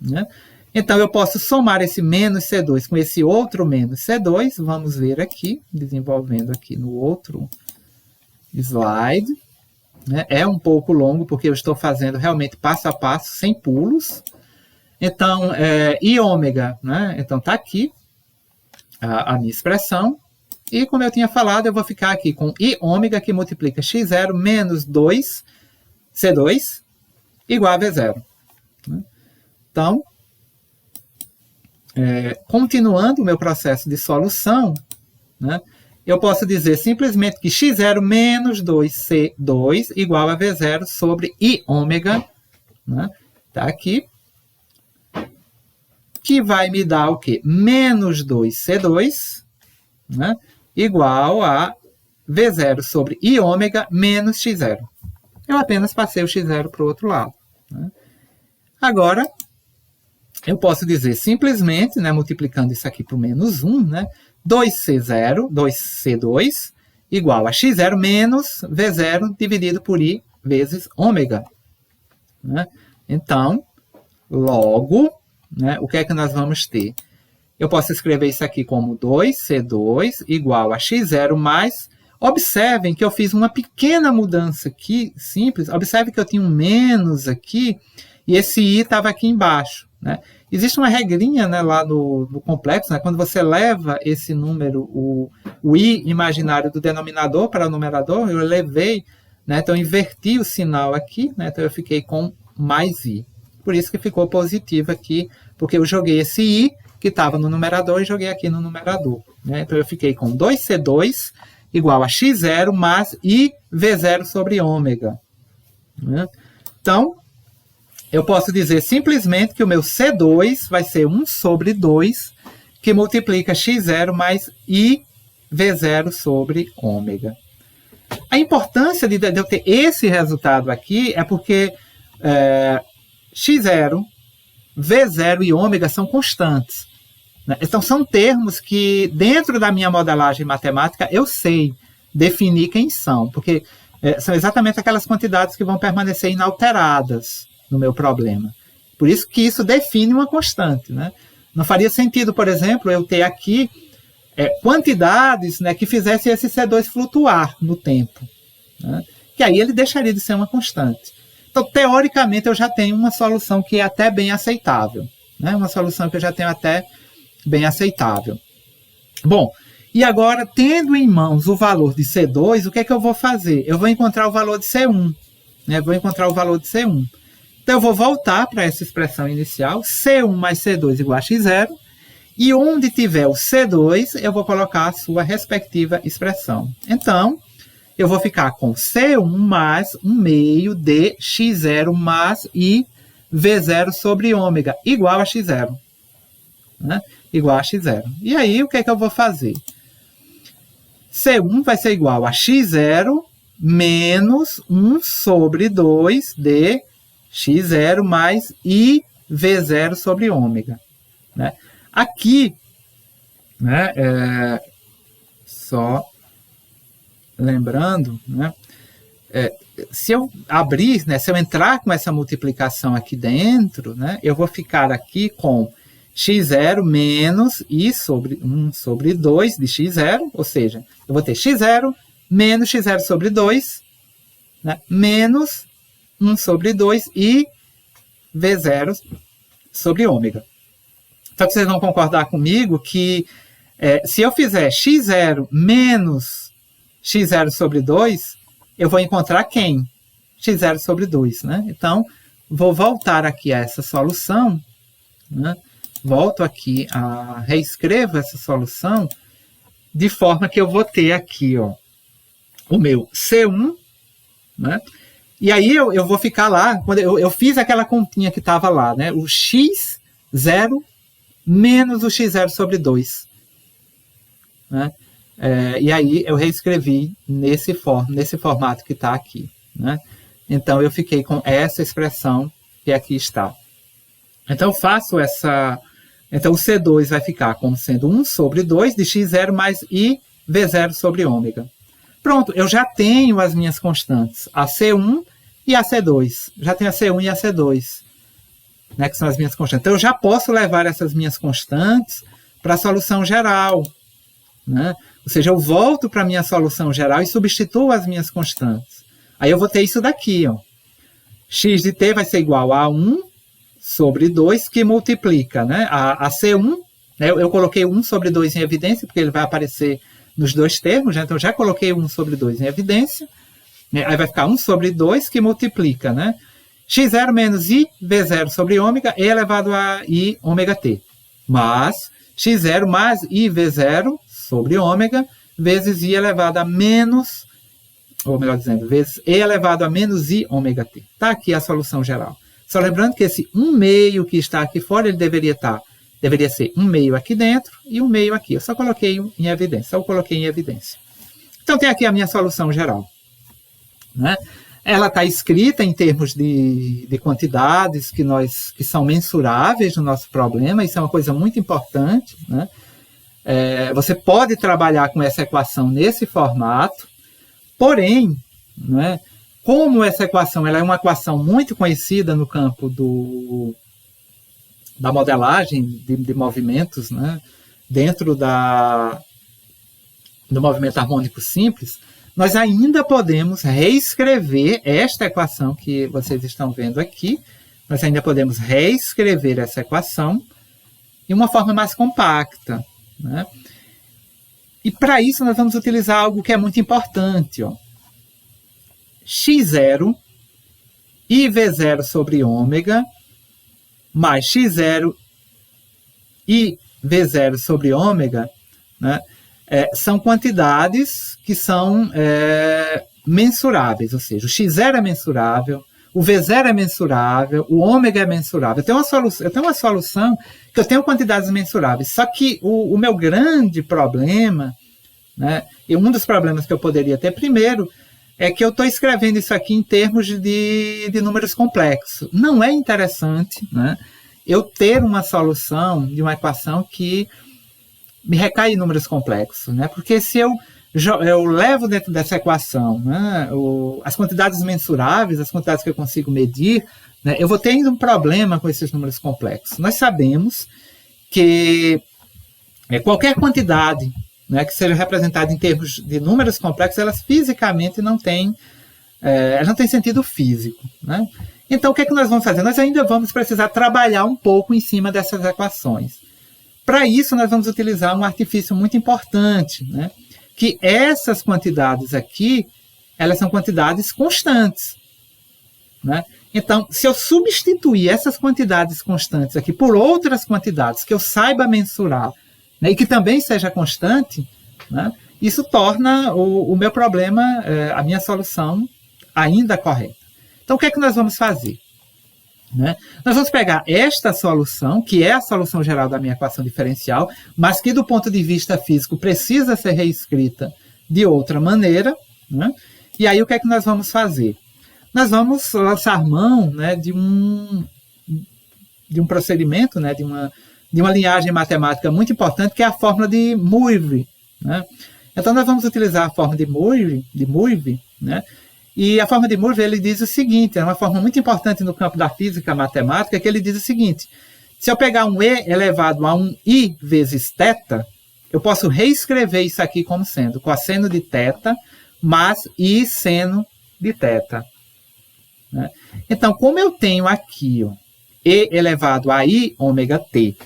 Né? Então, eu posso somar esse menos C2 com esse outro menos C2, vamos ver aqui, desenvolvendo aqui no outro slide. Né? É um pouco longo, porque eu estou fazendo realmente passo a passo, sem pulos. Então, I ômega, né? Então está aqui a minha expressão. E como eu tinha falado, eu vou ficar aqui com I ômega que multiplica x0 menos 2 C2 igual a V0. Né? Então, continuando o meu processo de solução, né? Eu posso dizer simplesmente que x0 menos 2C2 igual a V0 sobre I ômega, né? Tá aqui, que vai me dar o quê? Menos 2C2, né? Igual a V0 sobre I ômega menos x0. Eu apenas passei o x0 para o outro lado. Né? Agora, eu posso dizer simplesmente, né, multiplicando isso aqui por menos 1, né? 2C2 igual a x0 menos V0 dividido por I vezes ômega. Né? Então, logo, né, o que é que nós vamos ter? Eu posso escrever isso aqui como 2C2 igual a x0 mais... Observem que eu fiz uma pequena mudança aqui, simples. Observe que eu tinha um menos aqui e esse I estava aqui embaixo. Né? Existe uma regrinha, né, lá no complexo, né, quando você leva esse número, o I imaginário do denominador para o numerador, eu levei, né, então eu inverti o sinal aqui, né, então eu fiquei com mais I. Por isso que ficou positivo aqui, porque eu joguei esse I que estava no numerador e joguei aqui no numerador. Né? Então eu fiquei com 2C2 igual a x0 mais I V0 sobre ômega. Né? Então, eu posso dizer simplesmente que o meu C2 vai ser 1 sobre 2, que multiplica x0 mais I V0 sobre ômega. A importância de eu ter esse resultado aqui é porque x0, V0 e ômega são constantes. Né? Então, são termos que, dentro da minha modelagem matemática, eu sei definir quem são, porque são exatamente aquelas quantidades que vão permanecer inalteradas no meu problema. Por isso que isso define uma constante. Né? Não faria sentido, por exemplo, eu ter aqui quantidades, né, que fizessem esse C2 flutuar no tempo. Né? Que aí ele deixaria de ser uma constante. Então, teoricamente, eu já tenho uma solução que é até bem aceitável. Né? Uma solução que eu já tenho até bem aceitável. Bom, e agora, tendo em mãos o valor de C2, o que é que eu vou fazer? Eu vou encontrar o valor de C1. Né? Vou encontrar o valor de C1. Então, eu vou voltar para essa expressão inicial, C1 mais C2 igual a x0, e onde tiver o C2, eu vou colocar a sua respectiva expressão. Então, eu vou ficar com C1 mais 1 meio de x0 mais I V0 sobre ômega, igual a x0. Né? Igual a x0. E aí, o que é que eu vou fazer? C1 vai ser igual a x0 menos 1 sobre 2 de x0 mais i v0 sobre ômega. Né? Aqui, né, só lembrando, né, se eu abrir, né, se eu entrar com essa multiplicação aqui dentro, né, eu vou ficar aqui com x0 menos i sobre 1 sobre 2 de x0, ou seja, eu vou ter x0 menos x0 sobre 2, né, menos 1 sobre 2 e v0 sobre ômega. Só que vocês vão concordar comigo que se eu fizer x0 menos x0 sobre 2, eu vou encontrar quem? x0 sobre 2. Né? Então, vou voltar aqui a essa solução, né? Volto aqui, reescrevo essa solução, de forma que eu vou ter aqui, ó, o meu C1, né? E aí eu vou ficar lá, quando eu fiz aquela continha que estava lá, né? O x0 menos o x0 sobre 2. Né? E aí eu reescrevi nesse formato que está aqui. Né? Então eu fiquei com essa expressão que aqui está. Então eu faço essa... Então o C2 vai ficar como sendo 1 sobre 2 de x0 mais i v0 sobre ômega. Pronto, eu já tenho as minhas constantes, a C1 e a C2. Já tenho a C1 e a C2, né, que são as minhas constantes. Então eu já posso levar essas minhas constantes para a solução geral. Né? Ou seja, eu volto para a minha solução geral e substituo as minhas constantes. Aí eu vou ter isso daqui. Ó. X de t vai ser igual a 1 sobre 2, que multiplica, né? A C1, né? Eu coloquei 1 sobre 2 em evidência, porque ele vai aparecer nos dois termos, né? Então eu já coloquei 1 sobre 2 em evidência. Né? Aí vai ficar 1 sobre 2, que multiplica, né? x0 menos i v0 sobre ômega e elevado a i ômega t. Mas x0 mais i v0 sobre ômega vezes i elevado a menos, ou melhor dizendo, vezes e elevado a menos i ômega t. Está aqui a solução geral. Só lembrando que esse 1 meio que está aqui fora, ele deveria ser 1 meio aqui dentro e 1 meio aqui. Eu só coloquei em evidência, Então tem aqui a minha solução geral. Né? Ela está escrita em termos de quantidades que são mensuráveis no nosso problema, isso é uma coisa muito importante. Né? Você pode trabalhar com essa equação nesse formato, porém, né, como essa equação ela é uma equação muito conhecida no campo da modelagem de movimentos, né, dentro do movimento harmônico simples, nós ainda podemos reescrever esta equação que vocês estão vendo aqui, nós ainda podemos reescrever essa equação de uma forma mais compacta. Né? E para isso nós vamos utilizar algo que é muito importante. Ó. x0 i v0 sobre ômega mais x0 i v0 sobre ômega, né, são quantidades que são mensuráveis, ou seja, o x0 é mensurável, o v0 é mensurável, o ômega é mensurável. Eu tenho uma solução que eu tenho quantidades mensuráveis, só que o meu grande problema, né, e um dos problemas que eu poderia ter primeiro, é que eu estou escrevendo isso aqui em termos de números complexos. Não é interessante, né, eu ter uma solução de uma equação que me recai em números complexos, né, porque se eu levo dentro dessa equação, né, as quantidades mensuráveis, as quantidades que eu consigo medir, né, eu vou ter ainda um problema com esses números complexos. Nós sabemos que qualquer quantidade, né, que seja representada em termos de números complexos, elas fisicamente não têm sentido físico. Né? Então, o que é que nós vamos fazer? Nós ainda vamos precisar trabalhar um pouco em cima dessas equações. Para isso, nós vamos utilizar um artifício muito importante, né? Que essas quantidades aqui, elas são quantidades constantes. Né? Então, se eu substituir essas quantidades constantes aqui por outras quantidades que eu saiba mensurar, né, e que também seja constante, né, isso torna o meu problema, a minha solução, ainda correta. Então, o que é que nós vamos fazer? Né? Nós vamos pegar esta solução, que é a solução geral da minha equação diferencial, mas que do ponto de vista físico precisa ser reescrita de outra maneira. Né? E aí o que é que nós vamos fazer? nós vamos lançar mão, né, de um procedimento, né, de uma linhagem matemática muito importante, que é a fórmula de Moivre, né? Então, nós vamos utilizar a fórmula de Moivre, né? E a fórmula de Moivre, ele diz o seguinte, é uma fórmula muito importante no campo da física matemática, que ele diz o seguinte: se eu pegar um E elevado a um I vezes θ, eu posso reescrever isso aqui como sendo cosseno de θ mais I seno de θ. Né? Então, como eu tenho aqui ó, E elevado a I ômega t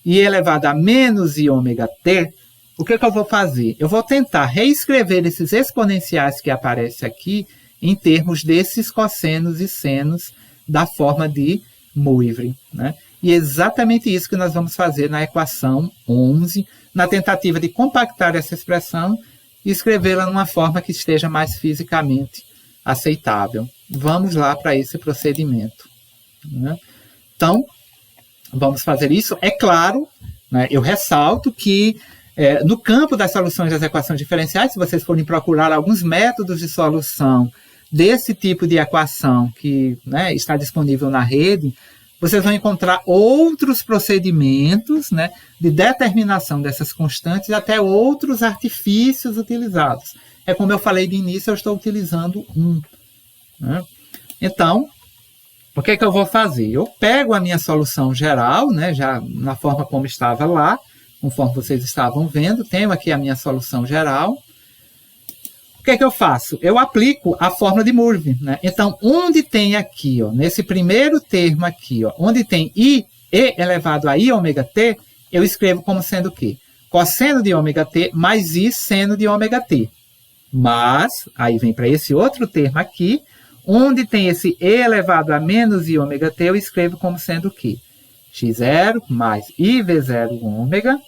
e elevado a menos I ômega t, o que eu vou fazer? Eu vou tentar reescrever esses exponenciais que aparecem aqui em termos desses cossenos e senos da forma de Moivre. Né? E é exatamente isso que nós vamos fazer na equação 11, na tentativa de compactar essa expressão e escrevê-la numa forma que esteja mais fisicamente aceitável. Vamos lá para esse procedimento. Né? Então, vamos fazer isso. É claro, né, eu ressalto que no campo das soluções das equações diferenciais, se vocês forem procurar alguns métodos de solução desse tipo de equação que, né, está disponível na rede, vocês vão encontrar outros procedimentos, né, de determinação dessas constantes, até outros artifícios utilizados. É como eu falei de início, eu estou utilizando um. Né? Então, o que eu vou fazer? Eu pego a minha solução geral, né, já na forma como estava lá, conforme vocês estavam vendo, tenho aqui a minha solução geral. O que eu faço? Eu aplico a fórmula de Moivre. Né? Então, onde tem aqui, ó, nesse primeiro termo aqui, ó, onde tem I, E elevado a I ômega t, eu escrevo como sendo o quê? Cosseno de ômega t mais I seno de ômega t. Mas, aí vem para esse outro termo aqui, onde tem esse E elevado a menos I ômega t, eu escrevo como sendo o quê? x0 mais IV0 ômega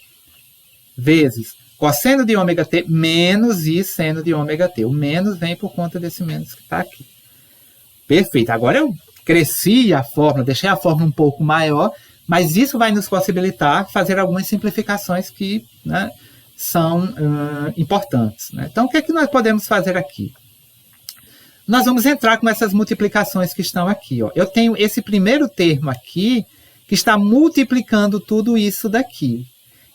vezes cosseno de ômega t menos I seno de ômega t. O menos vem por conta desse menos que está aqui. Perfeito. Agora eu cresci a fórmula, deixei a fórmula um pouco maior, mas isso vai nos possibilitar fazer algumas simplificações que, né, são importantes. Né? Então, o que é que nós podemos fazer aqui? Nós vamos entrar com essas multiplicações que estão aqui. Ó. Eu tenho esse primeiro termo aqui, que está multiplicando tudo isso daqui.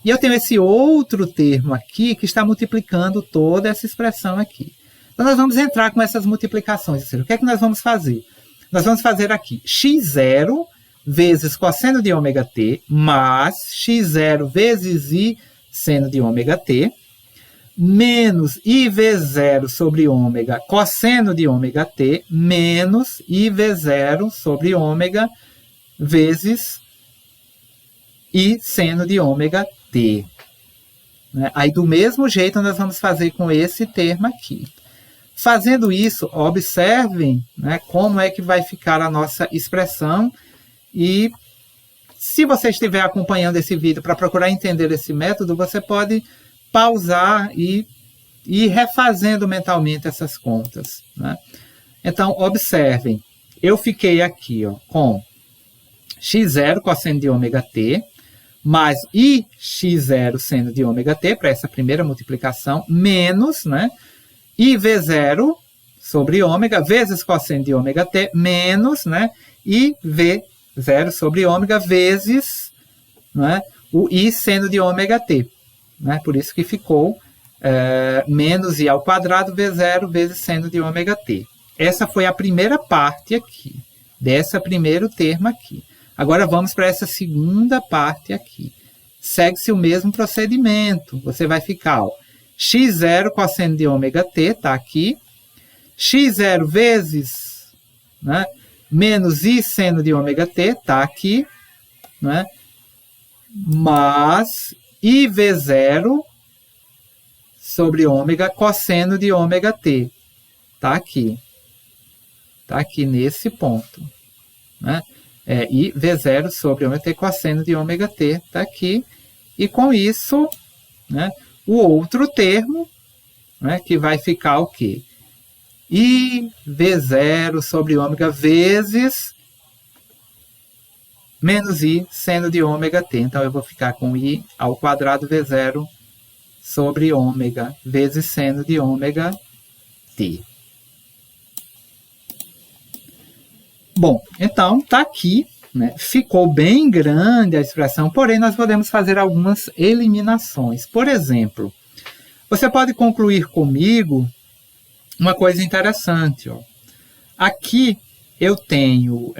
E eu tenho esse outro termo aqui, que está multiplicando toda essa expressão aqui. Então, nós vamos entrar com essas multiplicações. Ou seja, o que é que nós vamos fazer? Nós vamos fazer aqui x0 vezes cosseno de ômega t, mais x0 vezes I seno de ômega t, menos IV0 sobre ômega cosseno de ômega t, menos IV0 sobre ômega vezes I seno de ômega t. Né? Aí, do mesmo jeito, nós vamos fazer com esse termo aqui. Fazendo isso, observem, né, como é que vai ficar a nossa expressão. E se você estiver acompanhando esse vídeo para procurar entender esse método, você pode pausar e ir refazendo mentalmente essas contas. Né? Então, observem. Eu fiquei aqui ó, com x0 cosseno de ômega t, mais I x0 seno de ômega t, para essa primeira multiplicação, menos, né, IV0 sobre ômega, vezes cosseno de ômega t, menos, né, IV0 sobre ômega, vezes, né, o I seno de ômega t. Né, por isso que ficou menos I ao quadrado V0 vezes seno de ômega t. Essa foi a primeira parte aqui, dessa primeiro termo aqui. Agora vamos para essa segunda parte aqui. Segue-se o mesmo procedimento. Você vai ficar ó, x0 cosseno de ômega t, está aqui. x0 vezes, né, menos I seno de ômega t, está aqui. Né, mais IV0 sobre ômega cosseno de ômega t. Está aqui. Está aqui nesse ponto. Né? E V0 sobre ômega t cosseno de ômega t está aqui. E com isso, né, o outro termo, né, que vai ficar o quê? I V0 sobre ômega vezes menos I seno de ômega t. Então, eu vou ficar com I ao quadrado V0 sobre ômega vezes seno de ômega t. Bom, então está aqui, né? Ficou bem grande a expressão, porém nós podemos fazer algumas eliminações. Por exemplo, você pode concluir comigo uma coisa interessante. Ó. Aqui eu tenho,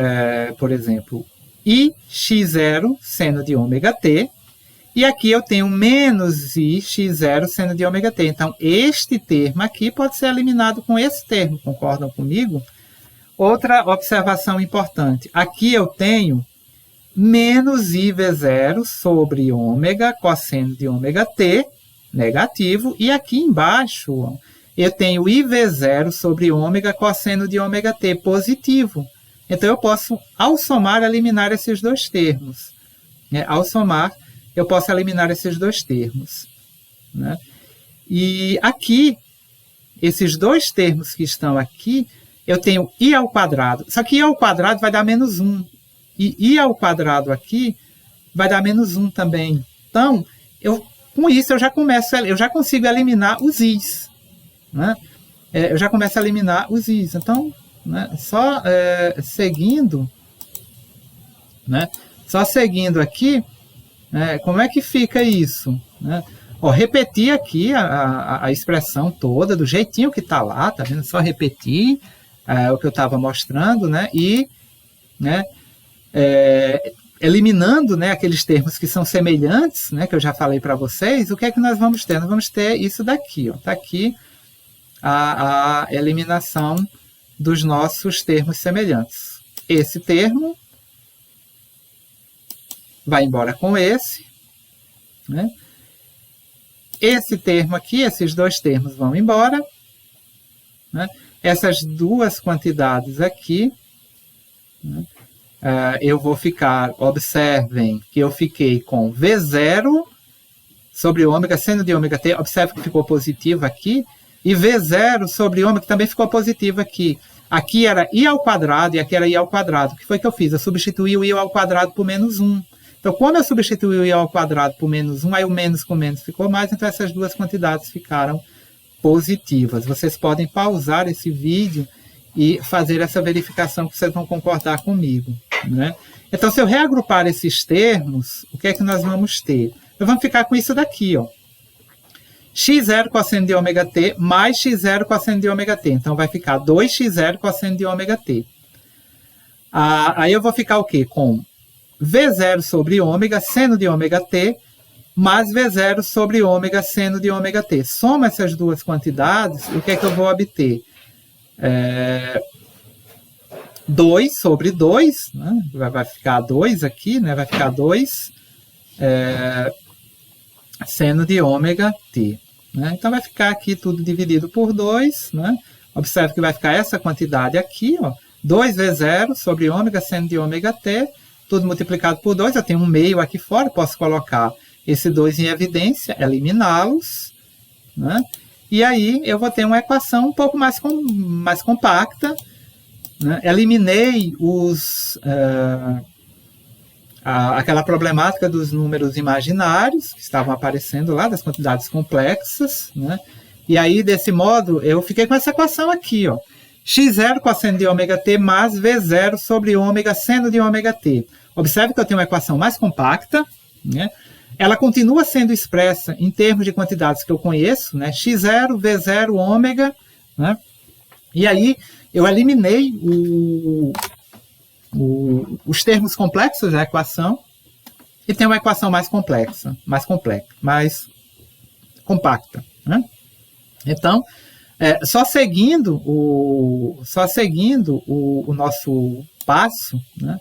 por exemplo, ix0 seno de ômega t, e aqui eu tenho menos ix0 seno de ômega t. Então, este termo aqui pode ser eliminado com esse termo, concordam comigo? Outra observação importante. Aqui eu tenho menos IV0 sobre ômega cosseno de ômega t, negativo, e aqui embaixo ó, eu tenho IV0 sobre ômega cosseno de ômega t, positivo. Então, eu posso, ao somar, eliminar esses dois termos. Ao somar, eu posso eliminar esses dois termos. Né? E aqui, esses dois termos que estão aqui, eu tenho i ao quadrado. Só que i ao quadrado vai dar menos 1. E i ao quadrado aqui vai dar menos 1 também. Então, com isso, eu já consigo eliminar os i's. Né? Eu já começo a eliminar os i's. Então, né, só seguindo aqui, como é que fica isso? Né? Ó, repetir aqui a expressão toda, do jeitinho que está lá, tá vendo? Só repetir o que eu estava mostrando, né? E né, eliminando né, aqueles termos que são semelhantes, né, que eu já falei para vocês, o que é que nós vamos ter? Nós vamos ter isso daqui. Está aqui a eliminação dos nossos termos semelhantes. Esse termo vai embora com esse. Né? Esse termo aqui, esses dois termos vão embora. Né? Essas duas quantidades aqui, né? Eu vou ficar, observem que eu fiquei com V0 sobre ômega seno de ômega t, observe que ficou positivo aqui, e V0 sobre ômega também ficou positivo aqui. Aqui era i ao quadrado e aqui era i ao quadrado. O que foi que eu fiz? Eu substituí o i ao quadrado por menos 1. Então, quando eu substituí o i ao quadrado por menos 1, aí o menos com menos ficou mais, então essas duas quantidades ficaram positivas. Vocês podem pausar esse vídeo e fazer essa verificação que vocês vão concordar comigo. Né? Então, se eu reagrupar esses termos, o que é que nós vamos ter? Nós vamos ficar com isso daqui, ó. x0 cosseno de ômega t mais x0 cosseno de ômega t. Então, vai ficar 2x0 cosseno de ômega t. Aí eu vou ficar o quê? Com V0 sobre ômega seno de ômega t mais V0 sobre ômega seno de ômega t. Soma essas duas quantidades, o que é que eu vou obter? 2 sobre 2, né? Vai ficar 2 aqui, né? Vai ficar 2 seno de ômega t. Né? Então, vai ficar aqui tudo dividido por 2. Né? Observe que vai ficar essa quantidade aqui, ó, 2V0 sobre ômega seno de ômega t, tudo multiplicado por 2. Eu tenho um meio aqui fora, posso colocar esse 2 em evidência, eliminá-los. Né? E aí eu vou ter uma equação um pouco mais compacta. Né? Eliminei aquela problemática dos números imaginários que estavam aparecendo lá, das quantidades complexas. Né? E aí, desse modo, eu fiquei com essa equação aqui, ó. x0 cosseno de ômega t mais v0 sobre ômega seno de ômega t. Observe que eu tenho uma equação mais compacta, né? Ela continua sendo expressa em termos de quantidades que eu conheço, né? x0, v0, ômega, né? E aí eu eliminei os termos complexos da equação e tenho uma equação mais complexa, mais compacta. Né? Então, só seguindo o nosso passo, né?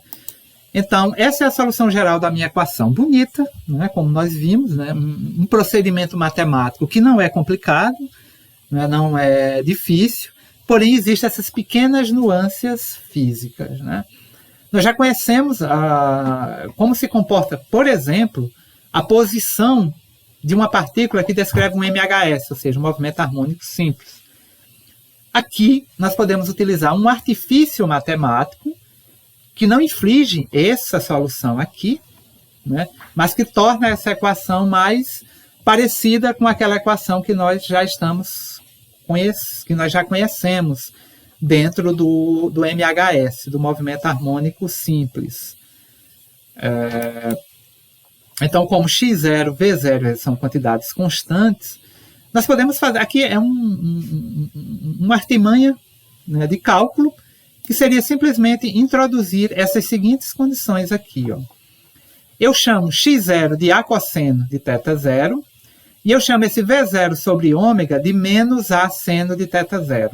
Então, essa é a solução geral da minha equação. Bonita, né? Como nós vimos, né? Um procedimento matemático que não é complicado, né? Não é difícil, porém existem essas pequenas nuances físicas. Né? Nós já conhecemos como se comporta, por exemplo, a posição de uma partícula que descreve um MHS, ou seja, um movimento harmônico simples. Aqui, nós podemos utilizar um artifício matemático que não inflige essa solução aqui, né, mas que torna essa equação mais parecida com aquela equação que nós já conhecemos, dentro do MHS, do movimento harmônico simples. Então, como x0, v0 são quantidades constantes, nós podemos fazer... Aqui é uma artimanha, né, de cálculo, que seria simplesmente introduzir essas seguintes condições aqui. Ó. Eu chamo x0 de a cosseno de θ0, e eu chamo esse v0 sobre ômega de menos a seno de θ0.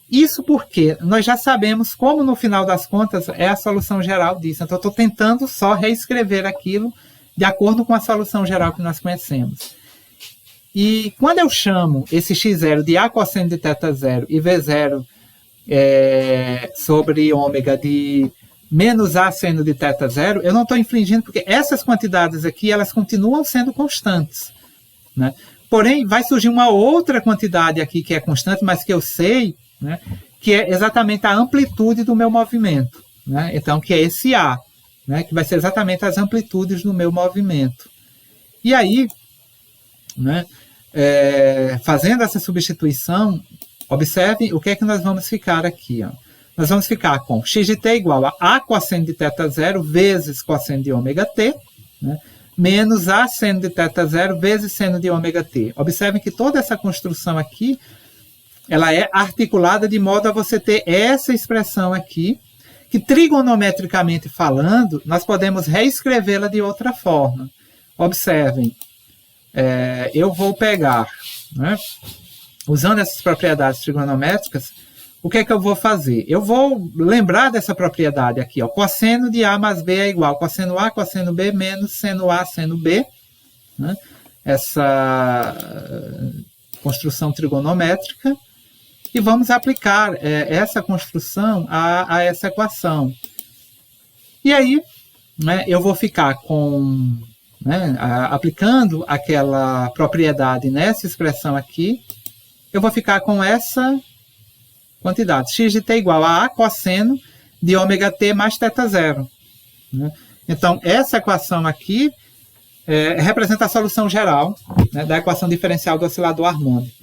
Isso porque nós já sabemos como, no final das contas, é a solução geral disso. Então, eu estou tentando só reescrever aquilo de acordo com a solução geral que nós conhecemos. E quando eu chamo esse x0 de a cosseno de θ0 e v0 sobre ômega de menos a seno de θ0, eu não estou infringindo, porque essas quantidades aqui, elas continuam sendo constantes, né? Porém, vai surgir uma outra quantidade aqui que é constante, mas que eu sei, né, que é exatamente a amplitude do meu movimento, né? Então, que é esse A, né, que vai ser exatamente as amplitudes do meu movimento. E aí, né, fazendo essa substituição, observe o que é que nós vamos ficar aqui. Ó. Nós vamos ficar com x de t igual a cosseno de θ0 vezes cosseno de ômega t, né, menos a seno de θ0 vezes seno de ômega t. Observem que toda essa construção aqui, ela é articulada de modo a você ter essa expressão aqui, que trigonometricamente falando, nós podemos reescrevê-la de outra forma. Observem, eu vou pegar, né, usando essas propriedades trigonométricas, o que é que eu vou fazer? Eu vou lembrar dessa propriedade aqui, ó, cosseno de A mais B é igual a cosseno A, cosseno B, menos seno A, seno B, né? Essa construção trigonométrica, e vamos aplicar essa construção a essa equação. E aí, né, eu vou ficar com, né, aplicando aquela propriedade nessa expressão aqui, eu vou ficar com essa quantidade, x de t igual a cosseno de ômega t mais θ0. Né? Então, essa equação aqui representa a solução geral, né, da equação diferencial do oscilador harmônico.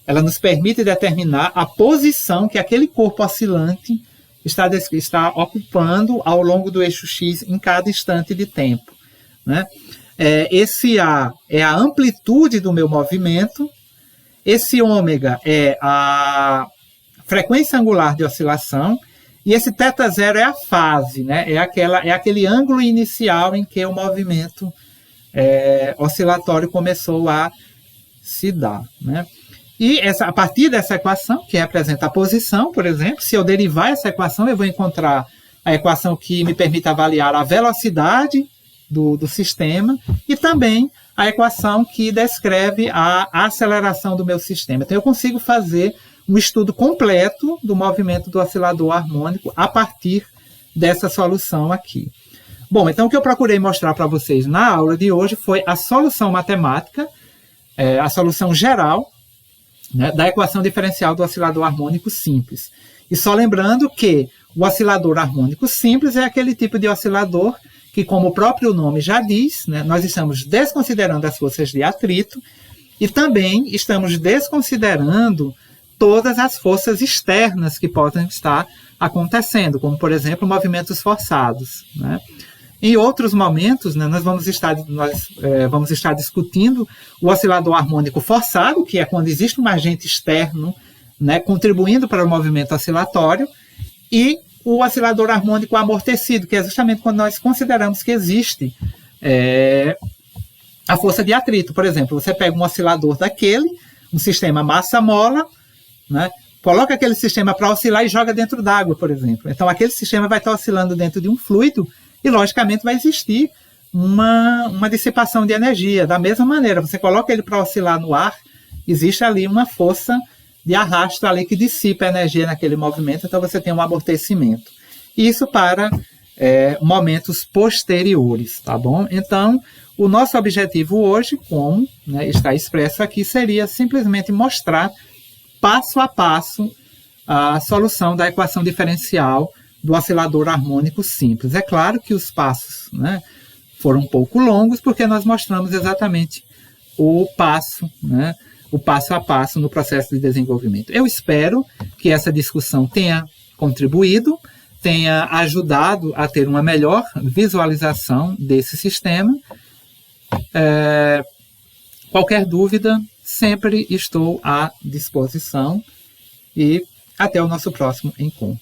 Ela nos permite determinar a posição que aquele corpo oscilante está ocupando ao longo do eixo x em cada instante de tempo. Né? Esse A é a amplitude do meu movimento, esse ômega é a frequência angular de oscilação, e esse θ0 é a fase, né? É aquele ângulo inicial em que o movimento oscilatório começou a se dar. Né? E a partir dessa equação, que representa a posição, por exemplo, se eu derivar essa equação, eu vou encontrar a equação que me permite avaliar a velocidade do sistema e também a equação que descreve a aceleração do meu sistema. Então, eu consigo fazer um estudo completo do movimento do oscilador harmônico a partir dessa solução aqui. Bom, então o que eu procurei mostrar para vocês na aula de hoje foi a solução matemática, a solução geral, né, da equação diferencial do oscilador harmônico simples. E só lembrando que o oscilador harmônico simples é aquele tipo de oscilador que, como o próprio nome já diz, né, nós estamos desconsiderando as forças de atrito e também estamos desconsiderando todas as forças externas que podem estar acontecendo, como, por exemplo, movimentos forçados. Né? Em outros momentos, né, nós vamos estar discutindo o oscilador harmônico forçado, que é quando existe um agente externo, né, contribuindo para o movimento oscilatório, e o oscilador harmônico amortecido, que é justamente quando nós consideramos que existe a força de atrito. Por exemplo, você pega um oscilador daquele, um sistema massa-mola, né, coloca aquele sistema para oscilar e joga dentro d'água, por exemplo. Então, aquele sistema vai estar oscilando dentro de um fluido e, logicamente, vai existir uma dissipação de energia. Da mesma maneira, você coloca ele para oscilar no ar, existe ali uma força de arrasto ali que dissipa a energia naquele movimento, então você tem um amortecimento. Isso para momentos posteriores, tá bom? Então, o nosso objetivo hoje, como, né, está expresso aqui, seria simplesmente mostrar passo a passo a solução da equação diferencial do oscilador harmônico simples. É claro que os passos, né, foram um pouco longos, porque nós mostramos exatamente o passo, né, o passo a passo no processo de desenvolvimento. Eu espero que essa discussão tenha contribuído, tenha ajudado a ter uma melhor visualização desse sistema. Qualquer dúvida, sempre estou à disposição, e até o nosso próximo encontro.